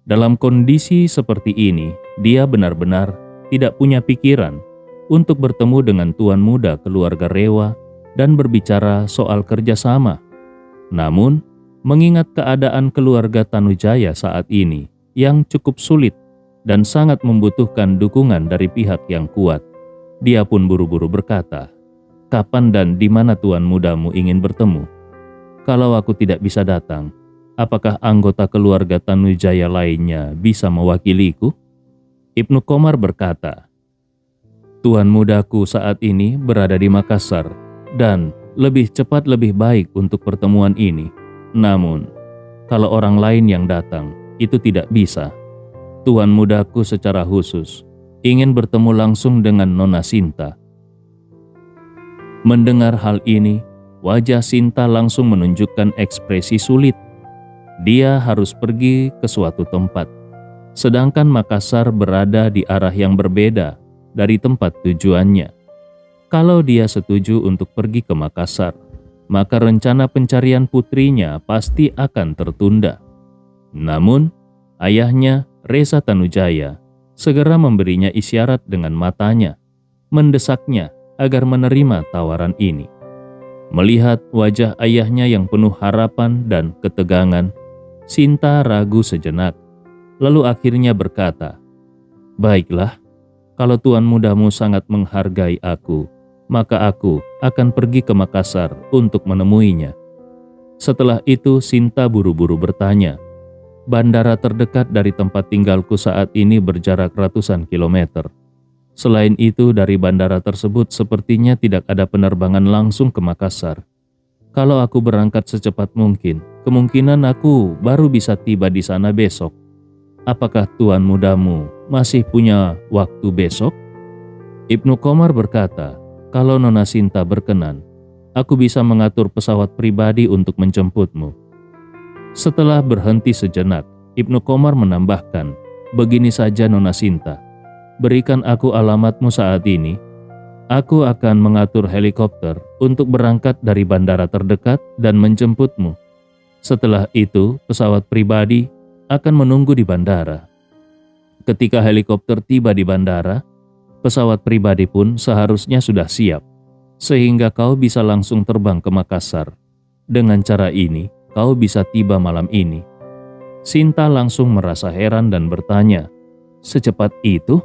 Dalam kondisi seperti ini, dia benar-benar tidak punya pikiran untuk bertemu dengan tuan muda keluarga Rewa dan berbicara soal kerjasama. Namun, mengingat keadaan keluarga Tanujaya saat ini yang cukup sulit dan sangat membutuhkan dukungan dari pihak yang kuat, dia pun buru-buru berkata, "Kapan dan di mana tuan mudamu ingin bertemu? Kalau aku tidak bisa datang, apakah anggota keluarga Tanujaya lainnya bisa mewakiliku?" Ibnu Komar berkata, "Tuan mudaku saat ini berada di Makassar dan lebih cepat lebih baik untuk pertemuan ini. Namun, kalau orang lain yang datang, itu tidak bisa. Tuan mudaku secara khusus ingin bertemu langsung dengan Nona Sinta." Mendengar hal ini, wajah Sinta langsung menunjukkan ekspresi sulit. Dia harus pergi ke suatu tempat, sedangkan Makassar berada di arah yang berbeda dari tempat tujuannya. Kalau dia setuju untuk pergi ke Makassar, maka rencana pencarian putrinya pasti akan tertunda. Namun, ayahnya, Reza Tanujaya, segera memberinya isyarat dengan matanya, mendesaknya agar menerima tawaran ini. Melihat wajah ayahnya yang penuh harapan dan ketegangan, Sinta ragu sejenak, lalu akhirnya berkata, "Baiklah, kalau tuan mudamu sangat menghargai aku, maka aku akan pergi ke Makassar untuk menemuinya." Setelah itu Sinta buru-buru bertanya, "Bandara terdekat dari tempat tinggalku saat ini berjarak ratusan kilometer. Selain itu, dari bandara tersebut sepertinya tidak ada penerbangan langsung ke Makassar. Kalau aku berangkat secepat mungkin, kemungkinan aku baru bisa tiba di sana besok. Apakah tuan mudamu masih punya waktu besok?" Ibnu Komar berkata, "Kalau Nona Sinta berkenan, aku bisa mengatur pesawat pribadi untuk menjemputmu." Setelah berhenti sejenak, Ibnu Komar menambahkan, "Begini saja Nona Sinta, berikan aku alamatmu saat ini. Aku akan mengatur helikopter untuk berangkat dari bandara terdekat dan menjemputmu. Setelah itu, pesawat pribadi akan menunggu di bandara. Ketika helikopter tiba di bandara, pesawat pribadi pun seharusnya sudah siap, sehingga kau bisa langsung terbang ke Makassar. Dengan cara ini, kau bisa tiba malam ini." Sinta langsung merasa heran dan bertanya, "Secepat itu?"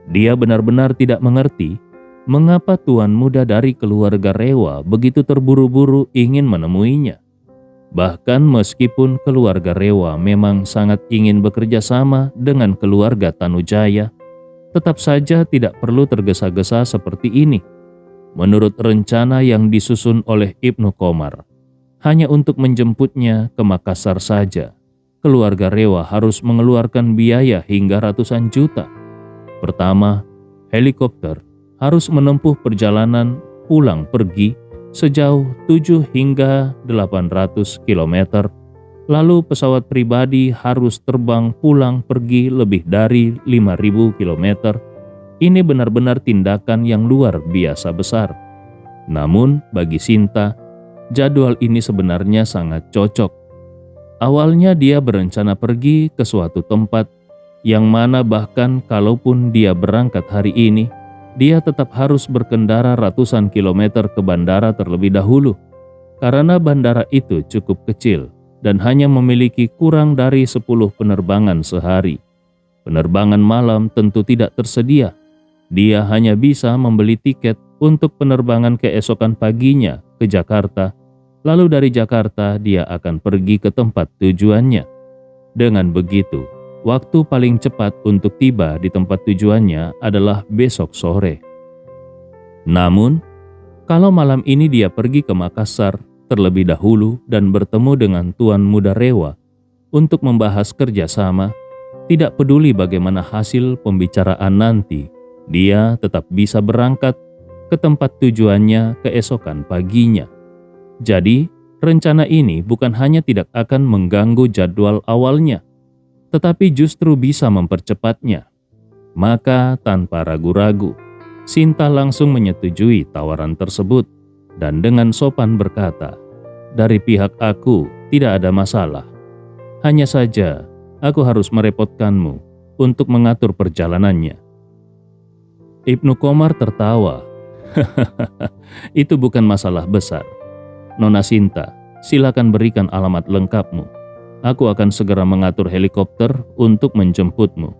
Dia benar-benar tidak mengerti mengapa tuan muda dari keluarga Rewa begitu terburu-buru ingin menemuinya. Bahkan meskipun keluarga Rewa memang sangat ingin bekerja sama dengan keluarga Tanujaya, tetap saja tidak perlu tergesa-gesa seperti ini. Menurut rencana yang disusun oleh Ibnu Komar, hanya untuk menjemputnya ke Makassar saja, keluarga Rewa harus mengeluarkan biaya hingga ratusan juta. Pertama, helikopter harus menempuh perjalanan pulang pergi sejauh 7 hingga 800 km. Lalu pesawat pribadi harus terbang pulang pergi lebih dari 5.000 km. Ini benar-benar tindakan yang luar biasa besar. Namun bagi Sinta, jadwal ini sebenarnya sangat cocok. Awalnya dia berencana pergi ke suatu tempat yang mana bahkan kalaupun dia berangkat hari ini, dia tetap harus berkendara ratusan kilometer ke bandara terlebih dahulu. Karena bandara itu cukup kecil dan hanya memiliki kurang dari 10 penerbangan sehari. Penerbangan malam tentu tidak tersedia. Dia hanya bisa membeli tiket untuk penerbangan keesokan paginya ke Jakarta. Lalu dari Jakarta dia akan pergi ke tempat tujuannya. Dengan begitu, waktu paling cepat untuk tiba di tempat tujuannya adalah besok sore. Namun, kalau malam ini dia pergi ke Makassar terlebih dahulu dan bertemu dengan Tuan Muda Rewa untuk membahas kerjasama, tidak peduli bagaimana hasil pembicaraan nanti, dia tetap bisa berangkat ke tempat tujuannya keesokan paginya. Jadi, rencana ini bukan hanya tidak akan mengganggu jadwal awalnya, tetapi justru bisa mempercepatnya. Maka tanpa ragu-ragu, Sinta langsung menyetujui tawaran tersebut dan dengan sopan berkata, "Dari pihak aku tidak ada masalah. Hanya saja aku harus merepotkanmu untuk mengatur perjalanannya." Ibnu Komar tertawa. "Itu bukan masalah besar. Nona Sinta, silakan berikan alamat lengkapmu. Aku akan segera mengatur helikopter untuk menjemputmu."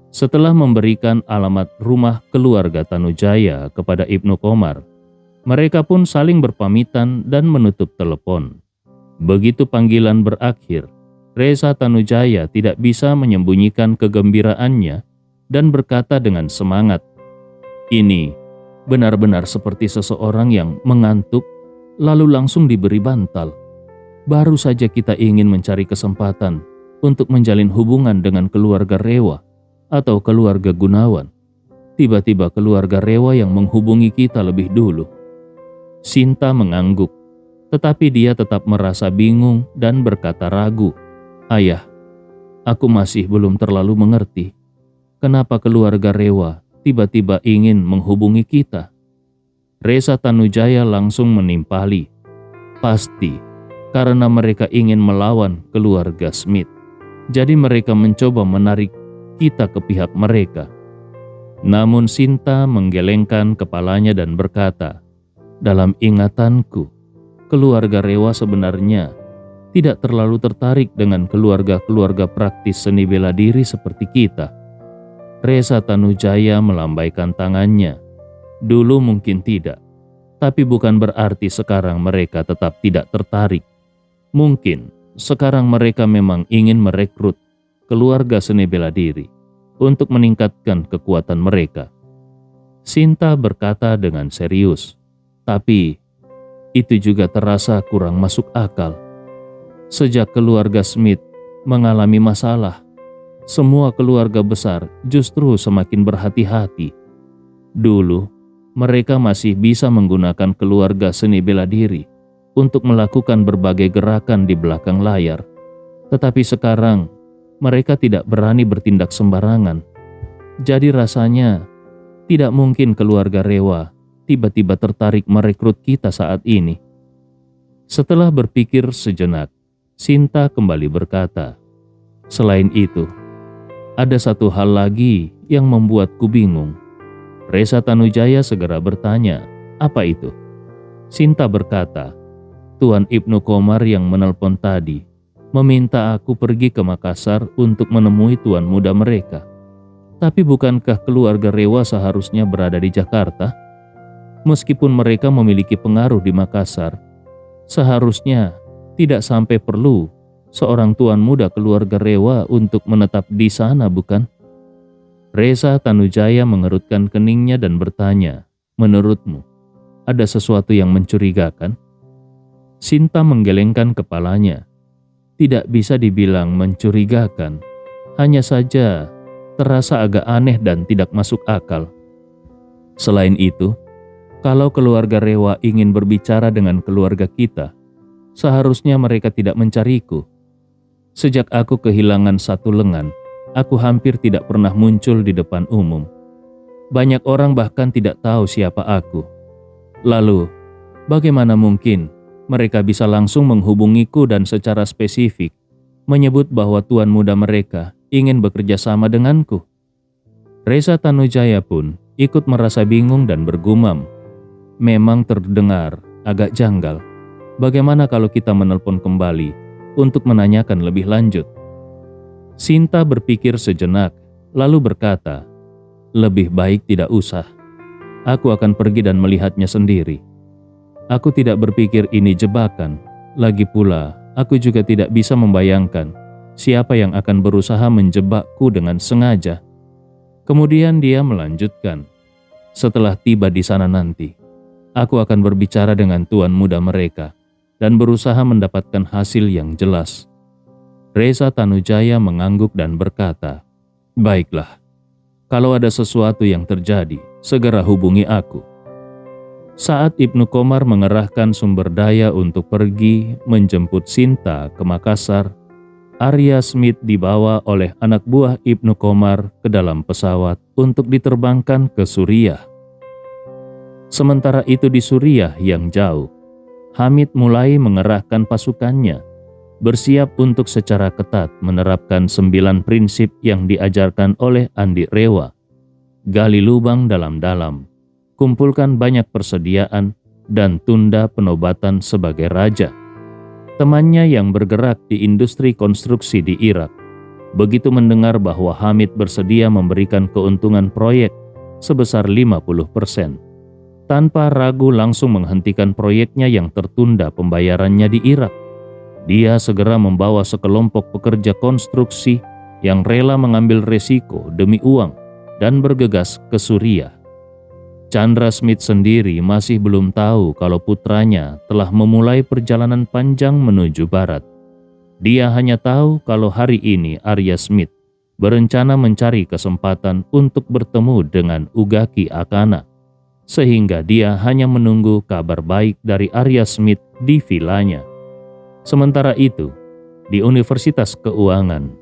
Setelah memberikan alamat rumah keluarga Tanujaya kepada Ibnu Komar, mereka pun saling berpamitan dan menutup telepon. Begitu panggilan berakhir, Reza Tanujaya tidak bisa menyembunyikan kegembiraannya dan berkata dengan semangat, "Ini benar-benar seperti seseorang yang mengantuk lalu langsung diberi bantal. Baru saja kita ingin mencari kesempatan untuk menjalin hubungan dengan keluarga Rewa atau keluarga Gunawan. Tiba-tiba keluarga Rewa yang menghubungi kita lebih dulu." Sinta mengangguk, tetapi dia tetap merasa bingung dan berkata ragu, "Ayah, aku masih belum terlalu mengerti. Kenapa keluarga Rewa tiba-tiba ingin menghubungi kita?" Reza Tanujaya langsung menimpali, "Pasti karena mereka ingin melawan keluarga Smith. Jadi mereka mencoba menarik kita ke pihak mereka." Namun Sinta menggelengkan kepalanya dan berkata, "Dalam ingatanku, keluarga Rewa sebenarnya tidak terlalu tertarik dengan keluarga-keluarga praktis seni bela diri seperti kita." Reza Tanujaya melambaikan tangannya. "Dulu mungkin tidak, tapi bukan berarti sekarang mereka tetap tidak tertarik. Mungkin sekarang mereka memang ingin merekrut keluarga seni bela diri untuk meningkatkan kekuatan mereka." Sinta berkata dengan serius, "Tapi itu juga terasa kurang masuk akal. Sejak keluarga Smith mengalami masalah, semua keluarga besar justru semakin berhati-hati. Dulu, mereka masih bisa menggunakan keluarga seni bela diri untuk melakukan berbagai gerakan di belakang layar. Tetapi sekarang, mereka tidak berani bertindak sembarangan. Jadi rasanya, tidak mungkin keluarga Rewa tiba-tiba tertarik merekrut kita saat ini." Setelah berpikir sejenak, Sinta kembali berkata, "Selain itu, ada satu hal lagi yang membuatku bingung." Reza Tanujaya segera bertanya, "Apa itu?" Sinta berkata, "Tuan Ibnu Komar yang menelpon tadi meminta aku pergi ke Makassar untuk menemui tuan muda mereka. Tapi bukankah keluarga Rewa seharusnya berada di Jakarta? Meskipun mereka memiliki pengaruh di Makassar, seharusnya tidak sampai perlu seorang tuan muda keluarga Rewa untuk menetap di sana, bukan?" Reza Tanujaya mengerutkan keningnya dan bertanya, "Menurutmu, ada sesuatu yang mencurigakan?" Sinta menggelengkan kepalanya. Tidak bisa dibilang mencurigakan, hanya saja terasa agak aneh dan tidak masuk akal. Selain itu, kalau keluarga Rewa ingin berbicara dengan keluarga kita, seharusnya mereka tidak mencariku. Sejak aku kehilangan satu lengan, aku hampir tidak pernah muncul di depan umum. Banyak orang bahkan tidak tahu siapa aku. Lalu, bagaimana mungkin mereka bisa langsung menghubungiku dan secara spesifik menyebut bahwa tuan muda mereka ingin bekerja sama denganku? Reza Tanujaya pun ikut merasa bingung dan bergumam. Memang terdengar agak janggal. Bagaimana kalau kita menelpon kembali untuk menanyakan lebih lanjut? Sinta berpikir sejenak, lalu berkata, "Lebih baik tidak usah. Aku akan pergi dan melihatnya sendiri. Aku tidak berpikir ini jebakan. Lagi pula, aku juga tidak bisa membayangkan siapa yang akan berusaha menjebakku dengan sengaja." Kemudian dia melanjutkan, "Setelah tiba di sana nanti, aku akan berbicara dengan tuan muda mereka dan berusaha mendapatkan hasil yang jelas." Reza Tanujaya mengangguk dan berkata, "Baiklah, kalau ada sesuatu yang terjadi, segera hubungi aku." Saat Ibnu Qomar mengerahkan sumber daya untuk pergi menjemput Sinta ke Makassar, Arya Smith dibawa oleh anak buah Ibnu Qomar ke dalam pesawat untuk diterbangkan ke Suriah. Sementara itu di Suriah yang jauh, Hamid mulai mengerahkan pasukannya, bersiap untuk secara ketat menerapkan 9 prinsip yang diajarkan oleh Andi Rewa. Gali lubang dalam-dalam, kumpulkan banyak persediaan, dan tunda penobatan sebagai raja. Temannya yang bergerak di industri konstruksi di Irak, begitu mendengar bahwa Hamid bersedia memberikan keuntungan proyek sebesar 50%, tanpa ragu langsung menghentikan proyeknya yang tertunda pembayarannya di Irak. Dia segera membawa sekelompok pekerja konstruksi yang rela mengambil resiko demi uang dan bergegas ke Suriah. Chandra Smith sendiri masih belum tahu kalau putranya telah memulai perjalanan panjang menuju barat. Dia hanya tahu kalau hari ini Arya Smith berencana mencari kesempatan untuk bertemu dengan Ugaki Akana, sehingga dia hanya menunggu kabar baik dari Arya Smith di vilanya. Sementara itu, di Universitas Keuangan,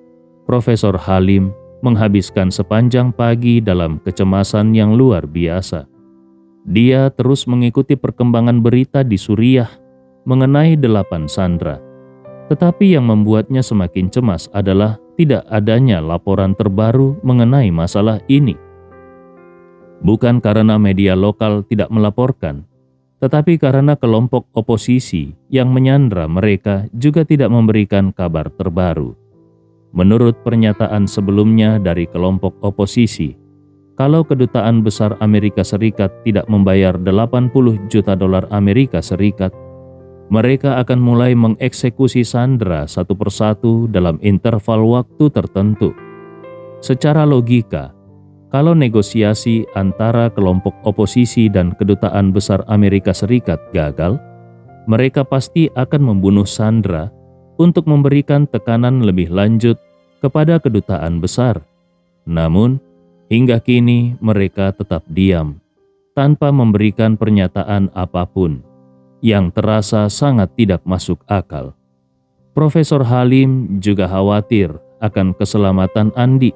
Profesor Halim menghabiskan sepanjang pagi dalam kecemasan yang luar biasa. Dia terus mengikuti perkembangan berita di Suriah mengenai 8 sandera. Tetapi yang membuatnya semakin cemas adalah tidak adanya laporan terbaru mengenai masalah ini. Bukan karena media lokal tidak melaporkan, tetapi karena kelompok oposisi yang menyandra mereka juga tidak memberikan kabar terbaru. Menurut pernyataan sebelumnya dari kelompok oposisi, kalau Kedutaan Besar Amerika Serikat tidak membayar 80 juta dolar Amerika Serikat, mereka akan mulai mengeksekusi sandera satu persatu dalam interval waktu tertentu. Secara logika, kalau negosiasi antara kelompok oposisi dan Kedutaan Besar Amerika Serikat gagal, mereka pasti akan membunuh sandera untuk memberikan tekanan lebih lanjut kepada kedutaan besar. Namun, hingga kini mereka tetap diam, tanpa memberikan pernyataan apapun, yang terasa sangat tidak masuk akal. Profesor Halim juga khawatir akan keselamatan Andi,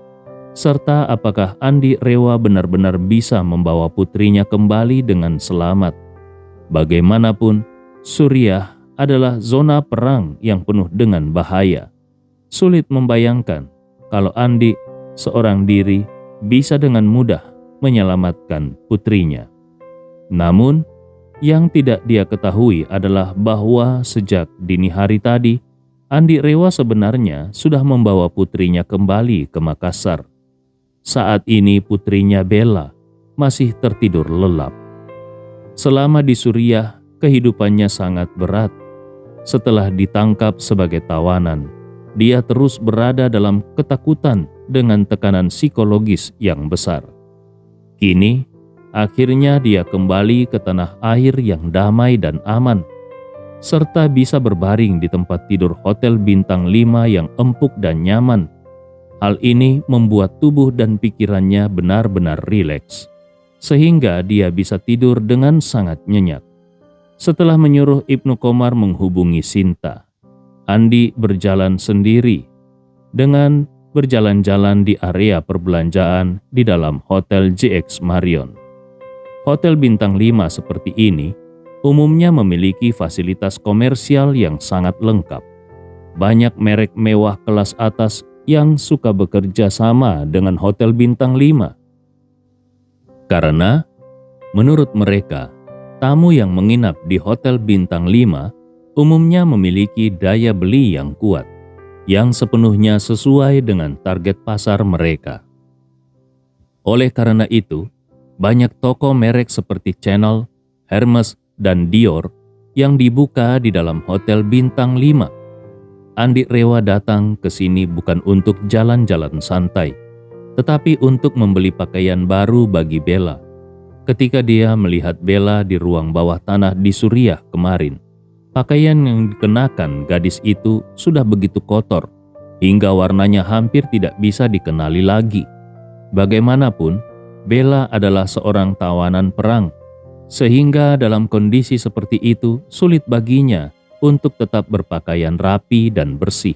serta apakah Andi Rewa benar-benar bisa membawa putrinya kembali dengan selamat. Bagaimanapun, Suriah adalah zona perang yang penuh dengan bahaya. Sulit membayangkan kalau Andi, seorang diri, bisa dengan mudah menyelamatkan putrinya. Namun, yang tidak dia ketahui adalah bahwa sejak dini hari tadi, Andi Rewa sebenarnya sudah membawa putrinya kembali ke Makassar. Saat ini putrinya Bella masih tertidur lelap. Selama di Suriah, kehidupannya sangat berat. Setelah ditangkap sebagai tawanan, dia terus berada dalam ketakutan dengan tekanan psikologis yang besar. Kini, akhirnya dia kembali ke tanah air yang damai dan aman, serta bisa berbaring di tempat tidur hotel bintang 5 yang empuk dan nyaman. Hal ini membuat tubuh dan pikirannya benar-benar rileks, sehingga dia bisa tidur dengan sangat nyenyak. Setelah menyuruh Ibnu Qomar menghubungi Sinta, Andi berjalan sendiri dengan berjalan-jalan di area perbelanjaan di dalam Hotel JX Marion. Hotel bintang 5 seperti ini umumnya memiliki fasilitas komersial yang sangat lengkap. Banyak merek mewah kelas atas yang suka bekerja sama dengan hotel bintang 5. Karena menurut mereka, tamu yang menginap di hotel bintang 5 umumnya memiliki daya beli yang kuat, yang sepenuhnya sesuai dengan target pasar mereka. Oleh karena itu, banyak toko merek seperti Chanel, Hermes, dan Dior yang dibuka di dalam hotel bintang 5. Andi Rewa datang ke sini bukan untuk jalan-jalan santai, tetapi untuk membeli pakaian baru bagi Bella. Ketika dia melihat Bella di ruang bawah tanah di Suriah kemarin, pakaian yang dikenakan gadis itu sudah begitu kotor, hingga warnanya hampir tidak bisa dikenali lagi. Bagaimanapun, Bella adalah seorang tawanan perang, sehingga dalam kondisi seperti itu sulit baginya untuk tetap berpakaian rapi dan bersih.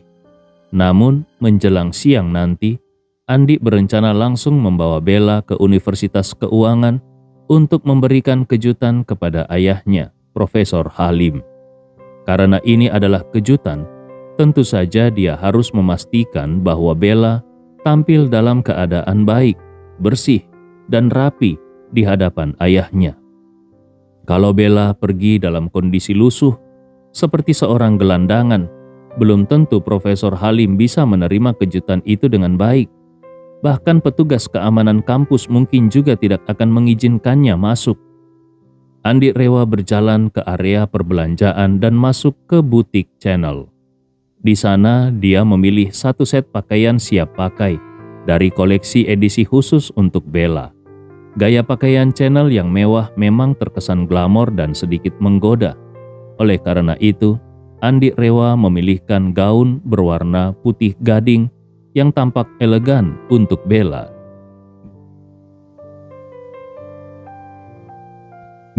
Namun, menjelang siang nanti, Andi berencana langsung membawa Bella ke Universitas Keuangan untuk memberikan kejutan kepada ayahnya, Profesor Halim. Karena ini adalah kejutan, tentu saja dia harus memastikan bahwa Bella tampil dalam keadaan baik, bersih, dan rapi di hadapan ayahnya. Kalau Bella pergi dalam kondisi lusuh, seperti seorang gelandangan, belum tentu Profesor Halim bisa menerima kejutan itu dengan baik. Bahkan petugas keamanan kampus mungkin juga tidak akan mengizinkannya masuk. Andi Rewa berjalan ke area perbelanjaan dan masuk ke butik Chanel. Di sana dia memilih satu set pakaian siap pakai dari koleksi edisi khusus untuk Bella. Gaya pakaian Chanel yang mewah memang terkesan glamor dan sedikit menggoda. Oleh karena itu, Andi Rewa memilihkan gaun berwarna putih gading yang tampak elegan untuk Bella.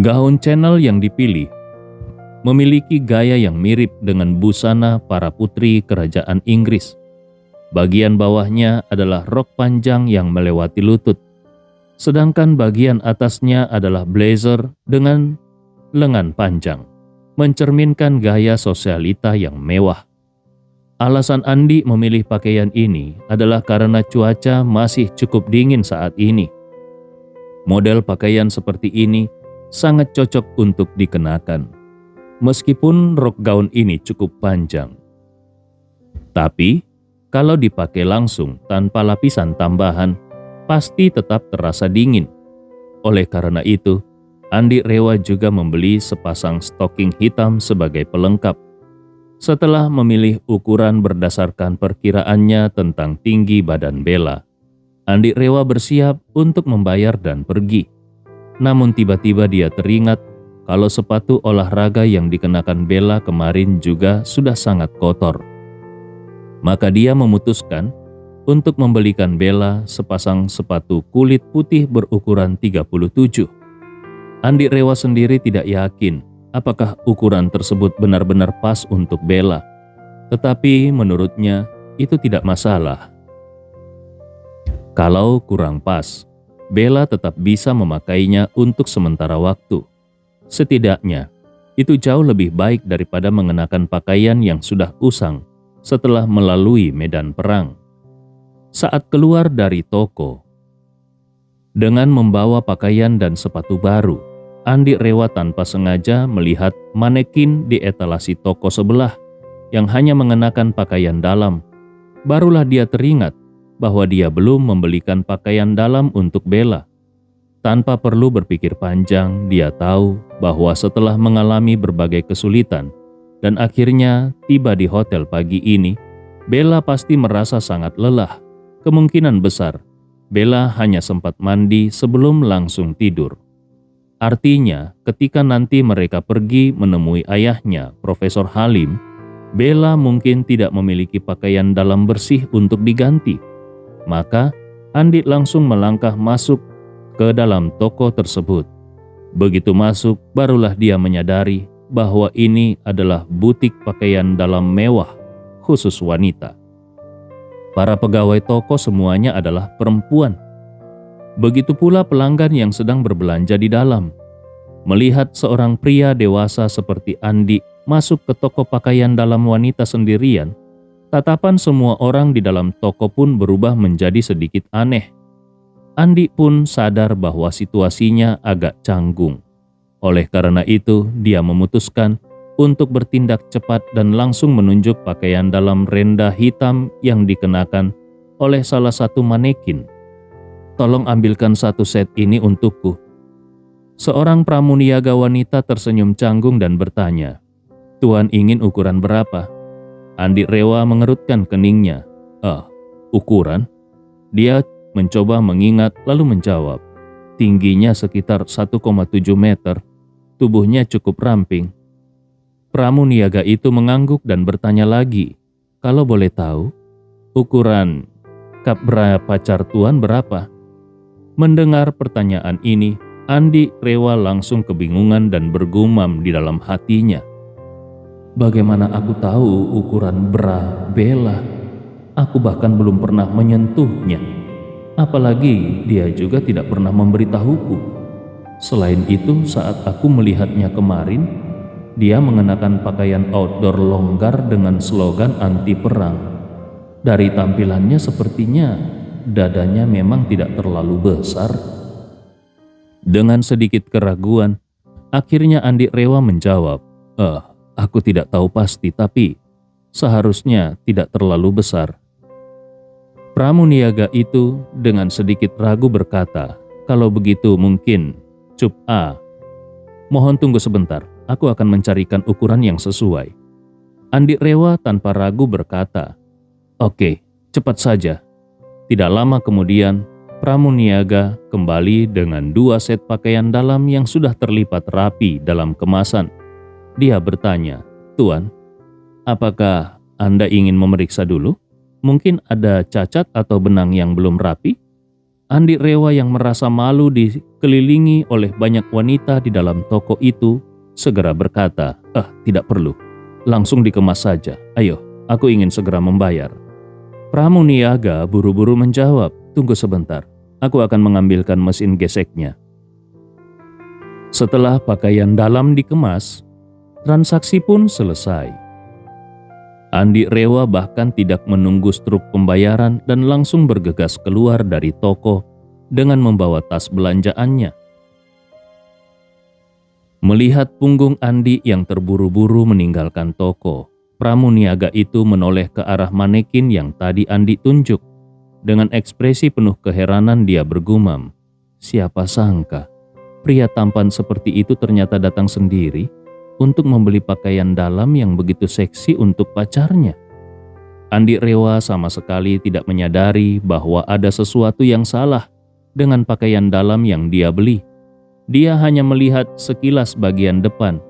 Gaun Chanel yang dipilih memiliki gaya yang mirip dengan busana para putri kerajaan Inggris. Bagian bawahnya adalah rok panjang yang melewati lutut, sedangkan bagian atasnya adalah blazer dengan lengan panjang, mencerminkan gaya sosialita yang mewah. Alasan Andi memilih pakaian ini adalah karena cuaca masih cukup dingin saat ini. Model pakaian seperti ini sangat cocok untuk dikenakan, meskipun rok gaun ini cukup panjang. Tapi, kalau dipakai langsung tanpa lapisan tambahan, pasti tetap terasa dingin. Oleh karena itu, Andi Rewa juga membeli sepasang stoking hitam sebagai pelengkap. Setelah memilih ukuran berdasarkan perkiraannya tentang tinggi badan Bella, Andi Rewa bersiap untuk membayar dan pergi. Namun tiba-tiba dia teringat kalau sepatu olahraga yang dikenakan Bella kemarin juga sudah sangat kotor. Maka dia memutuskan untuk membelikan Bella sepasang sepatu kulit putih berukuran 37. Andi Rewa sendiri tidak yakin apakah ukuran tersebut benar-benar pas untuk Bella. Tetapi menurutnya itu tidak masalah. Kalau kurang pas, Bella tetap bisa memakainya untuk sementara waktu. Setidaknya, itu jauh lebih baik daripada mengenakan pakaian yang sudah usang setelah melalui medan perang. Saat keluar dari toko, dengan membawa pakaian dan sepatu baru, Andi Rewa tanpa sengaja melihat manekin di etalasi toko sebelah yang hanya mengenakan pakaian dalam. Barulah dia teringat bahwa dia belum membelikan pakaian dalam untuk Bella. Tanpa perlu berpikir panjang, dia tahu bahwa setelah mengalami berbagai kesulitan dan akhirnya tiba di hotel pagi ini, Bella pasti merasa sangat lelah. Kemungkinan besar, Bella hanya sempat mandi sebelum langsung tidur. Artinya, ketika nanti mereka pergi menemui ayahnya, Profesor Halim, Bella mungkin tidak memiliki pakaian dalam bersih untuk diganti. Maka, Andi langsung melangkah masuk ke dalam toko tersebut. Begitu masuk, barulah dia menyadari bahwa ini adalah butik pakaian dalam mewah, khusus wanita. Para pegawai toko semuanya adalah perempuan. Begitu pula pelanggan yang sedang berbelanja di dalam. Melihat seorang pria dewasa seperti Andi masuk ke toko pakaian dalam wanita sendirian, tatapan semua orang di dalam toko pun berubah menjadi sedikit aneh. Andi pun sadar bahwa situasinya agak canggung. Oleh karena itu, dia memutuskan untuk bertindak cepat dan langsung menunjuk pakaian dalam renda hitam yang dikenakan oleh salah satu manekin. "Tolong ambilkan satu set ini untukku." Seorang pramuniaga wanita tersenyum canggung dan bertanya, "Tuan ingin ukuran berapa?" Andi Rewa mengerutkan keningnya. Ukuran?" Dia mencoba mengingat lalu menjawab, "Tingginya sekitar 1,7 meter, tubuhnya cukup ramping." Pramuniaga itu mengangguk dan bertanya lagi, "Kalau boleh tahu, ukuran kap pacar tuan berapa?" Mendengar pertanyaan ini, Andi Rewa langsung kebingungan dan bergumam di dalam hatinya. "Bagaimana aku tahu ukuran bra Bella? Aku bahkan belum pernah menyentuhnya. Apalagi dia juga tidak pernah memberitahuku. Selain itu, saat aku melihatnya kemarin, dia mengenakan pakaian outdoor longgar dengan slogan anti perang. Dari tampilannya sepertinya dadanya memang tidak terlalu besar." Dengan sedikit keraguan, akhirnya Andi Rewa menjawab, Aku tidak tahu pasti, tapi seharusnya tidak terlalu besar." Pramuniaga itu dengan sedikit ragu berkata, "Kalau begitu mungkin cup A. Mohon tunggu sebentar, aku akan mencarikan ukuran yang sesuai." Andi Rewa tanpa ragu berkata, "Oke, cepat saja." Tidak lama kemudian, pramuniaga kembali dengan 2 set pakaian dalam yang sudah terlipat rapi dalam kemasan. Dia bertanya, "Tuan, apakah Anda ingin memeriksa dulu? Mungkin ada cacat atau benang yang belum rapi?" Andi Rewa yang merasa malu dikelilingi oleh banyak wanita di dalam toko itu segera berkata, "Tidak perlu, langsung dikemas saja. Ayo, aku ingin segera membayar." Pramuniaga buru-buru menjawab, "Tunggu sebentar, aku akan mengambilkan mesin geseknya." Setelah pakaian dalam dikemas, transaksi pun selesai. Andi Rewa bahkan tidak menunggu struk pembayaran dan langsung bergegas keluar dari toko dengan membawa tas belanjaannya. Melihat punggung Andi yang terburu-buru meninggalkan toko, pramuniaga itu menoleh ke arah manekin yang tadi Andi tunjuk. Dengan ekspresi penuh keheranan dia bergumam, "Siapa sangka, pria tampan seperti itu ternyata datang sendiri untuk membeli pakaian dalam yang begitu seksi untuk pacarnya." Andi Rewa sama sekali tidak menyadari bahwa ada sesuatu yang salah dengan pakaian dalam yang dia beli. Dia hanya melihat sekilas bagian depan,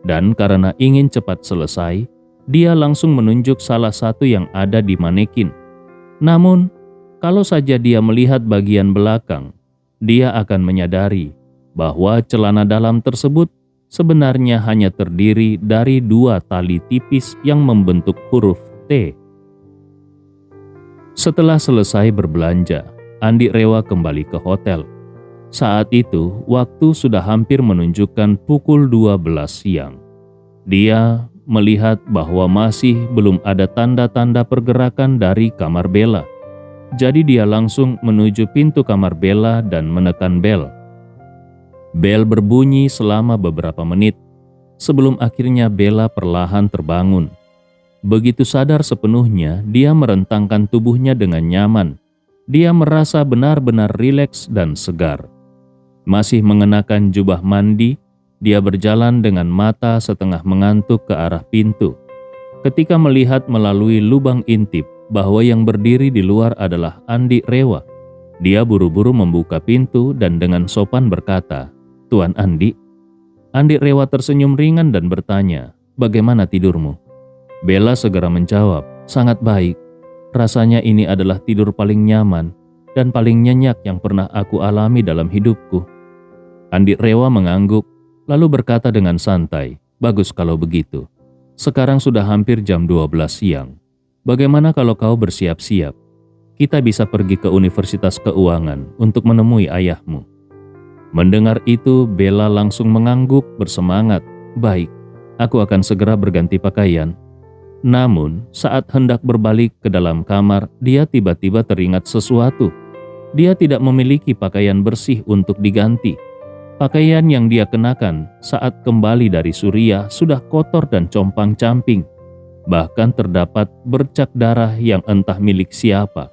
dan karena ingin cepat selesai, dia langsung menunjuk salah satu yang ada di manekin. Namun, kalau saja dia melihat bagian belakang, dia akan menyadari bahwa celana dalam tersebut sebenarnya hanya terdiri dari 2 tali tipis yang membentuk huruf T. Setelah selesai berbelanja, Andi Rewa kembali ke hotel. Saat itu, waktu sudah hampir menunjukkan pukul 12 siang. Dia melihat bahwa masih belum ada tanda-tanda pergerakan dari kamar Bella. Jadi dia langsung menuju pintu kamar Bella dan menekan bel. Bel berbunyi selama beberapa menit, sebelum akhirnya Bella perlahan terbangun. Begitu sadar sepenuhnya, dia merentangkan tubuhnya dengan nyaman. Dia merasa benar-benar rileks dan segar. Masih mengenakan jubah mandi, dia berjalan dengan mata setengah mengantuk ke arah pintu. Ketika melihat melalui lubang intip bahwa yang berdiri di luar adalah Andi Rewa, dia buru-buru membuka pintu dan dengan sopan berkata, "Tuan Andi." Andi Rewa tersenyum ringan dan bertanya, "Bagaimana tidurmu?" Bella segera menjawab, "Sangat baik. Rasanya ini adalah tidur paling nyaman dan paling nyenyak yang pernah aku alami dalam hidupku." Andi Rewa mengangguk, lalu berkata dengan santai, "Bagus kalau begitu. Sekarang sudah hampir jam 12 siang. Bagaimana kalau kau bersiap-siap?" kita bisa pergi ke Universitas Keuangan untuk menemui ayahmu." Mendengar itu, Bella langsung mengangguk bersemangat. "Baik, aku akan segera berganti pakaian." Namun, saat hendak berbalik ke dalam kamar, dia tiba-tiba teringat sesuatu. Dia tidak memiliki pakaian bersih untuk diganti. Pakaian yang dia kenakan saat kembali dari Suriah sudah kotor dan compang-camping. Bahkan terdapat bercak darah yang entah milik siapa.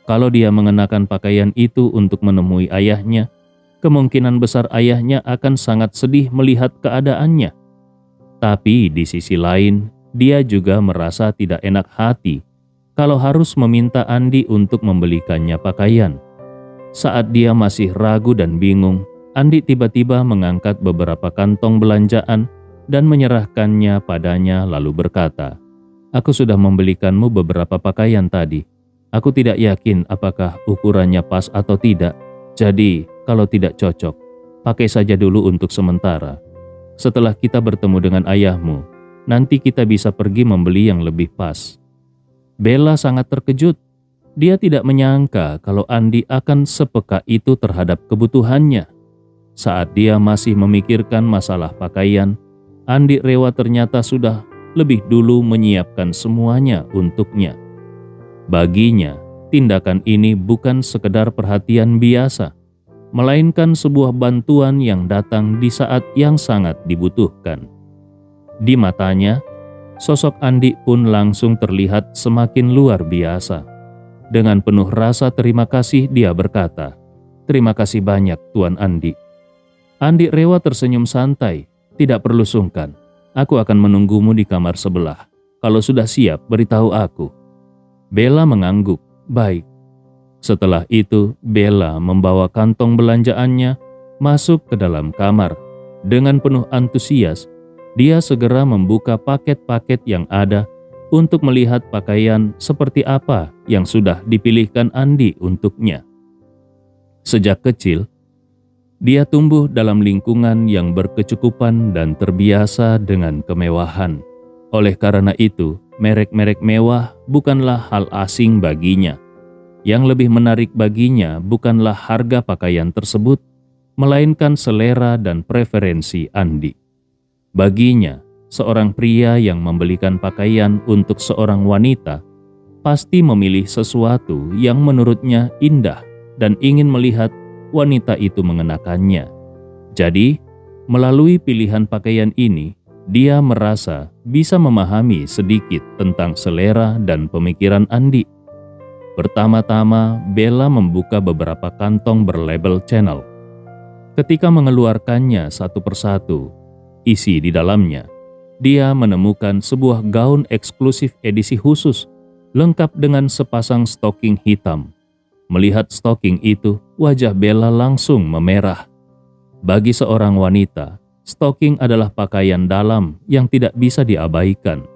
Kalau dia mengenakan pakaian itu untuk menemui ayahnya, kemungkinan besar ayahnya akan sangat sedih melihat keadaannya. Tapi di sisi lain, dia juga merasa tidak enak hati kalau harus meminta Andi untuk membelikannya pakaian. Saat dia masih ragu dan bingung, Andi tiba-tiba mengangkat beberapa kantong belanjaan dan menyerahkannya padanya lalu berkata, "Aku sudah membelikanmu beberapa pakaian tadi. Aku tidak yakin apakah ukurannya pas atau tidak. Jadi, kalau tidak cocok, pakai saja dulu untuk sementara. Setelah kita bertemu dengan ayahmu, nanti kita bisa pergi membeli yang lebih pas." Bella sangat terkejut. Dia tidak menyangka kalau Andi akan sepeka itu terhadap kebutuhannya. Saat dia masih memikirkan masalah pakaian, Andi Rewa ternyata sudah lebih dulu menyiapkan semuanya untuknya. Baginya, tindakan ini bukan sekedar perhatian biasa, melainkan sebuah bantuan yang datang di saat yang sangat dibutuhkan. Di matanya, sosok Andi pun langsung terlihat semakin luar biasa. Dengan penuh rasa terima kasih dia berkata, "Terima kasih banyak Tuan Andi." Andi Rewa tersenyum santai, "Tidak perlu sungkan. Aku akan menunggumu di kamar sebelah. Kalau sudah siap, beritahu aku." Bella mengangguk, "Baik." Setelah itu, Bella membawa kantong belanjaannya masuk ke dalam kamar. Dengan penuh antusias, dia segera membuka paket-paket yang ada untuk melihat pakaian seperti apa yang sudah dipilihkan Andi untuknya. Sejak kecil, dia tumbuh dalam lingkungan yang berkecukupan dan terbiasa dengan kemewahan. Oleh karena itu, merek-merek mewah bukanlah hal asing baginya. Yang lebih menarik baginya bukanlah harga pakaian tersebut, melainkan selera dan preferensi Andi. Baginya, seorang pria yang membelikan pakaian untuk seorang wanita pasti memilih sesuatu yang menurutnya indah dan ingin melihat wanita itu mengenakannya. Jadi, melalui pilihan pakaian ini, dia merasa bisa memahami sedikit tentang selera dan pemikiran Andi. Pertama-tama, Bella membuka beberapa kantong berlabel Chanel. Ketika mengeluarkannya satu persatu, isi di dalamnya, dia menemukan sebuah gaun eksklusif edisi khusus, lengkap dengan sepasang stoking hitam. Melihat stoking itu, wajah Bella langsung memerah. Bagi seorang wanita, stoking adalah pakaian dalam yang tidak bisa diabaikan.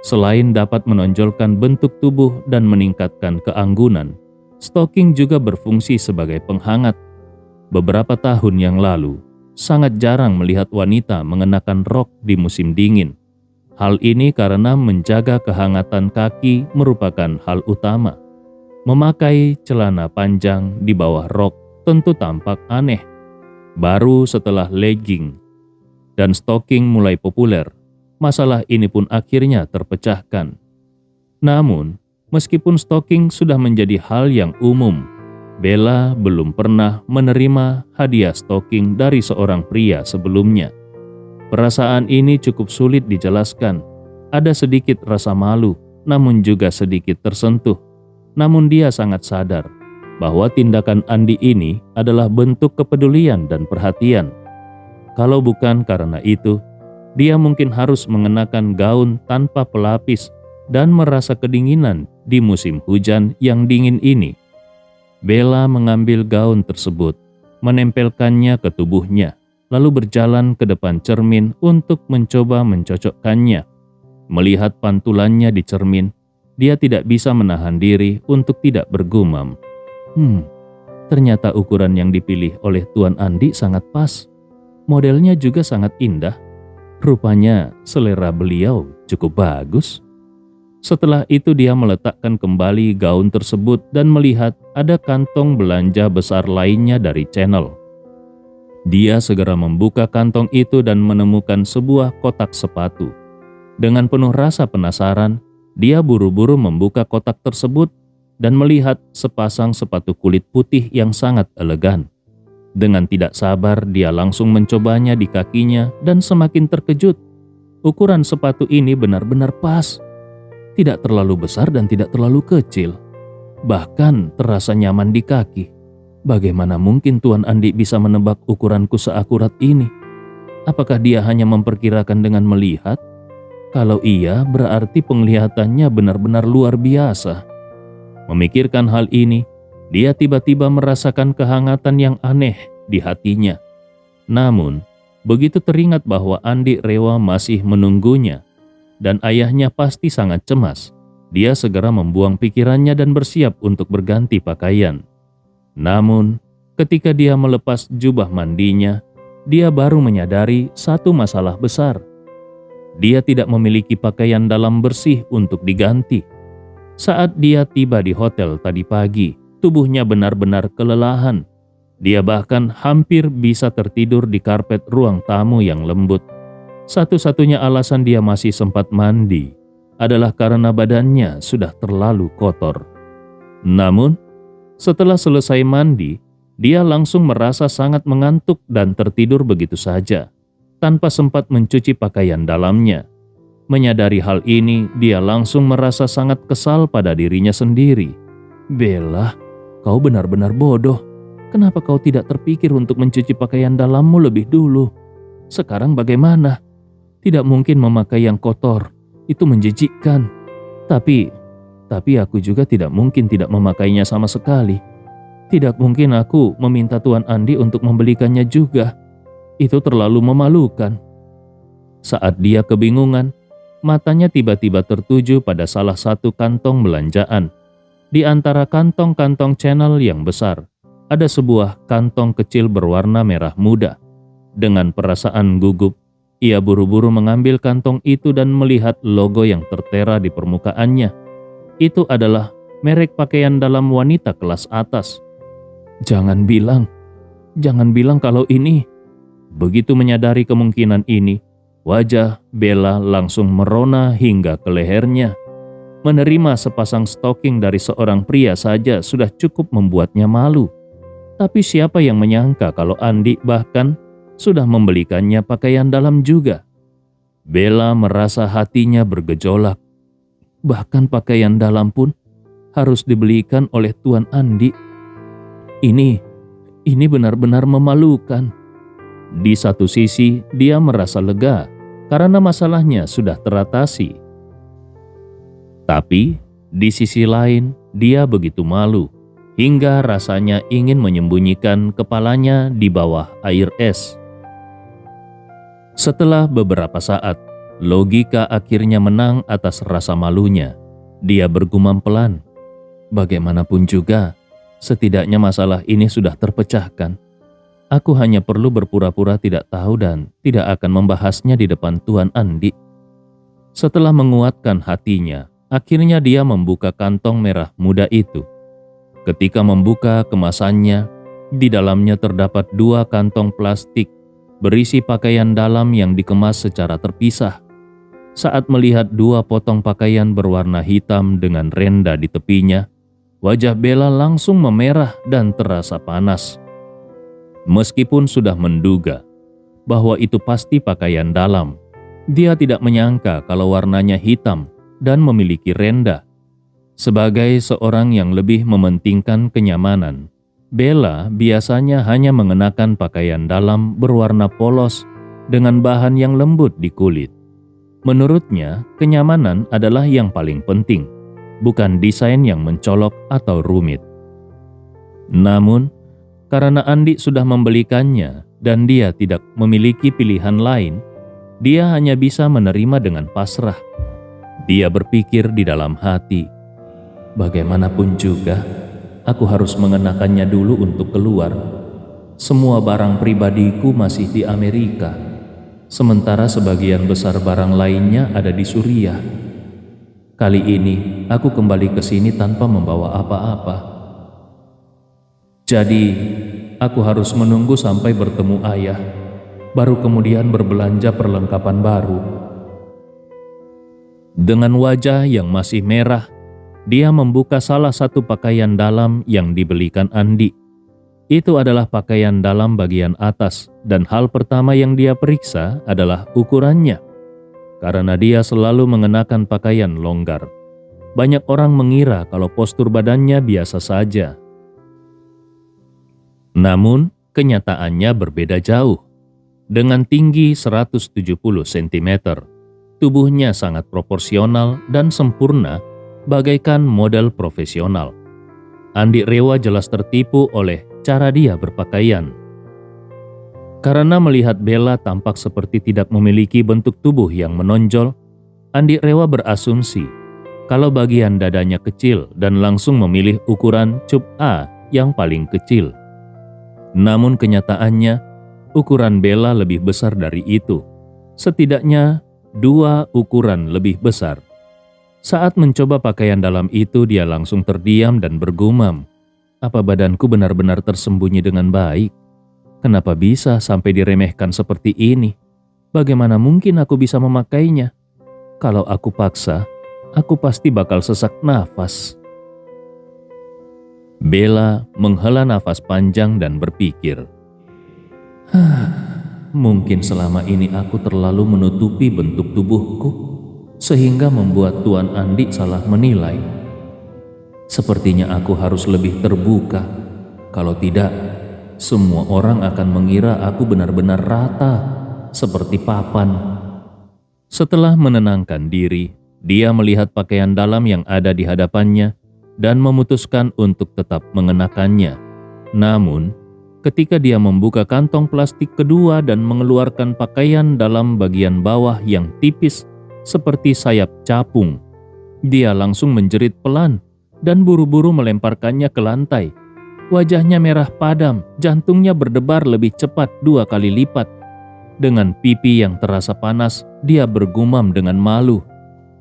Selain dapat menonjolkan bentuk tubuh dan meningkatkan keanggunan, stoking juga berfungsi sebagai penghangat. Beberapa tahun yang lalu, sangat jarang melihat wanita mengenakan rok di musim dingin. Hal ini karena menjaga kehangatan kaki merupakan hal utama. Memakai celana panjang di bawah rok tentu tampak aneh. Baru setelah legging dan stocking mulai populer, masalah ini pun akhirnya terpecahkan. Namun, meskipun stocking sudah menjadi hal yang umum, Bella belum pernah menerima hadiah stocking dari seorang pria sebelumnya. Perasaan ini cukup sulit dijelaskan. Ada sedikit rasa malu, namun juga sedikit tersentuh. Namun dia sangat sadar bahwa tindakan Andi ini adalah bentuk kepedulian dan perhatian. Kalau bukan karena itu, dia mungkin harus mengenakan gaun tanpa pelapis dan merasa kedinginan di musim hujan yang dingin ini. Bella mengambil gaun tersebut, menempelkannya ke tubuhnya, lalu berjalan ke depan cermin untuk mencoba mencocokkannya. Melihat pantulannya di cermin, dia tidak bisa menahan diri untuk tidak bergumam. Ternyata ukuran yang dipilih oleh Tuan Andi sangat pas. Modelnya juga sangat indah. Rupanya selera beliau cukup bagus. Setelah itu dia meletakkan kembali gaun tersebut dan melihat ada kantong belanja besar lainnya dari Channel. Dia segera membuka kantong itu dan menemukan sebuah kotak sepatu. Dengan penuh rasa penasaran, dia buru-buru membuka kotak tersebut dan melihat sepasang sepatu kulit putih yang sangat elegan. Dengan tidak sabar, dia langsung mencobanya di kakinya dan semakin terkejut. Ukuran sepatu ini benar-benar pas. Tidak terlalu besar dan tidak terlalu kecil. Bahkan terasa nyaman di kaki. Bagaimana mungkin Tuan Andi bisa menebak ukuranku seakurat ini? Apakah dia hanya memperkirakan dengan melihat? Kalau iya, berarti penglihatannya benar-benar luar biasa. Memikirkan hal ini, dia tiba-tiba merasakan kehangatan yang aneh di hatinya. Namun, begitu teringat bahwa Andi Rewa masih menunggunya, dan ayahnya pasti sangat cemas, dia segera membuang pikirannya dan bersiap untuk berganti pakaian. Namun, ketika dia melepas jubah mandinya, dia baru menyadari satu masalah besar. Dia tidak memiliki pakaian dalam bersih untuk diganti. Saat dia tiba di hotel tadi pagi, tubuhnya benar-benar kelelahan. Dia bahkan hampir bisa tertidur di karpet ruang tamu yang lembut. Satu-satunya alasan dia masih sempat mandi adalah karena badannya sudah terlalu kotor. Namun, setelah selesai mandi, dia langsung merasa sangat mengantuk dan tertidur begitu saja, tanpa sempat mencuci pakaian dalamnya. Menyadari hal ini, dia langsung merasa sangat kesal pada dirinya sendiri. Bella, kau benar-benar bodoh. Kenapa kau tidak terpikir untuk mencuci pakaian dalammu lebih dulu? Sekarang bagaimana? Tidak mungkin memakai yang kotor, itu menjijikkan. Tapi aku juga tidak mungkin tidak memakainya sama sekali. Tidak mungkin aku meminta Tuan Andi untuk membelikannya juga. Itu terlalu memalukan. Saat dia kebingungan, matanya tiba-tiba tertuju pada salah satu kantong belanjaan. Di antara kantong-kantong Channel yang besar, ada sebuah kantong kecil berwarna merah muda. Dengan perasaan gugup, ia buru-buru mengambil kantong itu dan melihat logo yang tertera di permukaannya. Itu adalah merek pakaian dalam wanita kelas atas. Jangan bilang kalau ini. Begitu menyadari kemungkinan ini, wajah Bella langsung merona hingga ke lehernya. Menerima sepasang stoking dari seorang pria saja sudah cukup membuatnya malu. Tapi siapa yang menyangka kalau Andi bahkan sudah membelikannya pakaian dalam juga. Bella merasa hatinya bergejolak. Bahkan pakaian dalam pun harus dibelikan oleh Tuan Andi. Ini benar-benar memalukan. Di satu sisi, dia merasa lega karena masalahnya sudah teratasi. Tapi, di sisi lain, dia begitu malu hingga rasanya ingin menyembunyikan kepalanya di bawah air es. Setelah beberapa saat, logika akhirnya menang atas rasa malunya. Dia bergumam pelan. Bagaimanapun juga, setidaknya masalah ini sudah terpecahkan. Aku hanya perlu berpura-pura tidak tahu dan tidak akan membahasnya di depan Tuan Andi. Setelah menguatkan hatinya, akhirnya dia membuka kantong merah muda itu. Ketika membuka kemasannya, di dalamnya terdapat 2 kantong plastik berisi pakaian dalam yang dikemas secara terpisah. Saat melihat 2 potong pakaian berwarna hitam dengan renda di tepinya, wajah Bella langsung memerah dan terasa panas. Meskipun sudah menduga bahwa itu pasti pakaian dalam, dia tidak menyangka kalau warnanya hitam dan memiliki renda. Sebagai seorang yang lebih mementingkan kenyamanan, Bella biasanya hanya mengenakan pakaian dalam berwarna polos dengan bahan yang lembut di kulit. Menurutnya, kenyamanan adalah yang paling penting, bukan desain yang mencolok atau rumit. Namun, karena Andi sudah membelikannya dan dia tidak memiliki pilihan lain, dia hanya bisa menerima dengan pasrah. Dia berpikir di dalam hati, bagaimanapun juga, aku harus mengenakannya dulu untuk keluar. Semua barang pribadiku masih di Amerika, sementara sebagian besar barang lainnya ada di Suriah. Kali ini aku kembali ke sini tanpa membawa apa-apa. Jadi, aku harus menunggu sampai bertemu ayah, baru kemudian berbelanja perlengkapan baru. Dengan wajah yang masih merah, dia membuka salah satu pakaian dalam yang dibelikan Andi. Itu adalah pakaian dalam bagian atas, dan hal pertama yang dia periksa adalah ukurannya. Karena dia selalu mengenakan pakaian longgar, banyak orang mengira kalau postur badannya biasa saja. Namun, kenyataannya berbeda jauh. Dengan tinggi 170 cm, tubuhnya sangat proporsional dan sempurna, bagaikan model profesional. Andi Rewa jelas tertipu oleh cara dia berpakaian. Karena melihat Bella tampak seperti tidak memiliki bentuk tubuh yang menonjol, Andi Rewa berasumsi kalau bagian dadanya kecil dan langsung memilih ukuran cup A yang paling kecil. Namun kenyataannya, ukuran Bella lebih besar dari itu. Setidaknya 2 ukuran lebih besar. Saat mencoba pakaian dalam itu, dia langsung terdiam dan bergumam, "Apa badanku benar-benar tersembunyi dengan baik? Kenapa bisa sampai diremehkan seperti ini? Bagaimana mungkin aku bisa memakainya? Kalau aku paksa, aku pasti bakal sesak nafas." Bella menghela nafas panjang dan berpikir, mungkin selama ini aku terlalu menutupi bentuk tubuhku, sehingga membuat Tuan Andi salah menilai. Sepertinya aku harus lebih terbuka. Kalau tidak, semua orang akan mengira aku benar-benar rata, seperti papan. Setelah menenangkan diri, dia melihat pakaian dalam yang ada di hadapannya dan memutuskan untuk tetap mengenakannya. Namun, ketika dia membuka kantong plastik kedua dan mengeluarkan pakaian dalam bagian bawah yang tipis seperti sayap capung, dia langsung menjerit pelan dan buru-buru melemparkannya ke lantai. Wajahnya merah padam, jantungnya berdebar lebih cepat 2 kali lipat. Dengan pipi yang terasa panas, dia bergumam dengan malu,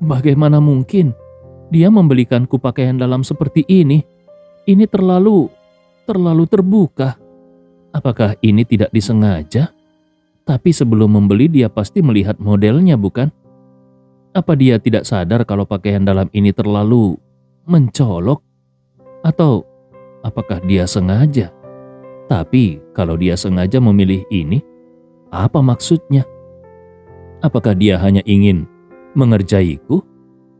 "Bagaimana mungkin dia membelikanku pakaian dalam seperti ini? Ini terlalu terbuka. Apakah ini tidak disengaja? Tapi sebelum membeli dia pasti melihat modelnya, bukan? Apa dia tidak sadar kalau pakaian dalam ini terlalu mencolok? Atau apakah dia sengaja? Tapi kalau dia sengaja memilih ini, apa maksudnya? Apakah dia hanya ingin mengerjaiku?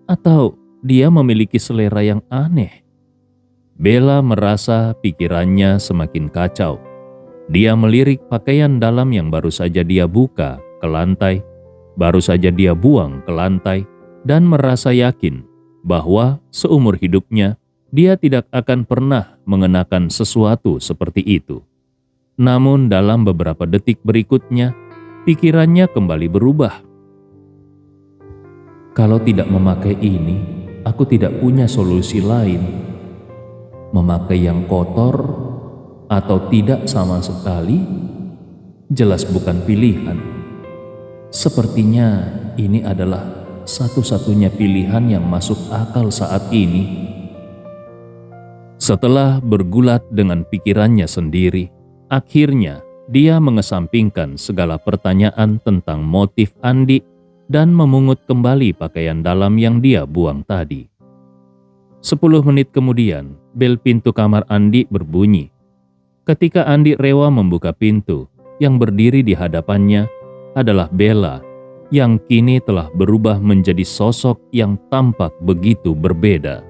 Atau dia memiliki selera yang aneh?" Bella merasa pikirannya semakin kacau. Dia melirik pakaian dalam yang baru saja dia buka ke lantai, baru saja dia buang ke lantai, dan merasa yakin bahwa seumur hidupnya dia tidak akan pernah mengenakan sesuatu seperti itu. Namun dalam beberapa detik berikutnya, pikirannya kembali berubah. Kalau tidak memakai ini, aku tidak punya solusi lain. Memakai yang kotor atau tidak sama sekali jelas bukan pilihan. Sepertinya ini adalah satu-satunya pilihan yang masuk akal saat ini. Setelah bergulat dengan pikirannya sendiri, akhirnya dia mengesampingkan segala pertanyaan tentang motif Andi dan memungut kembali pakaian dalam yang dia buang tadi. 10 menit kemudian, bel pintu kamar Andi berbunyi. Ketika Andi Rewa membuka pintu, yang berdiri di hadapannya adalah Bella, yang kini telah berubah menjadi sosok yang tampak begitu berbeda.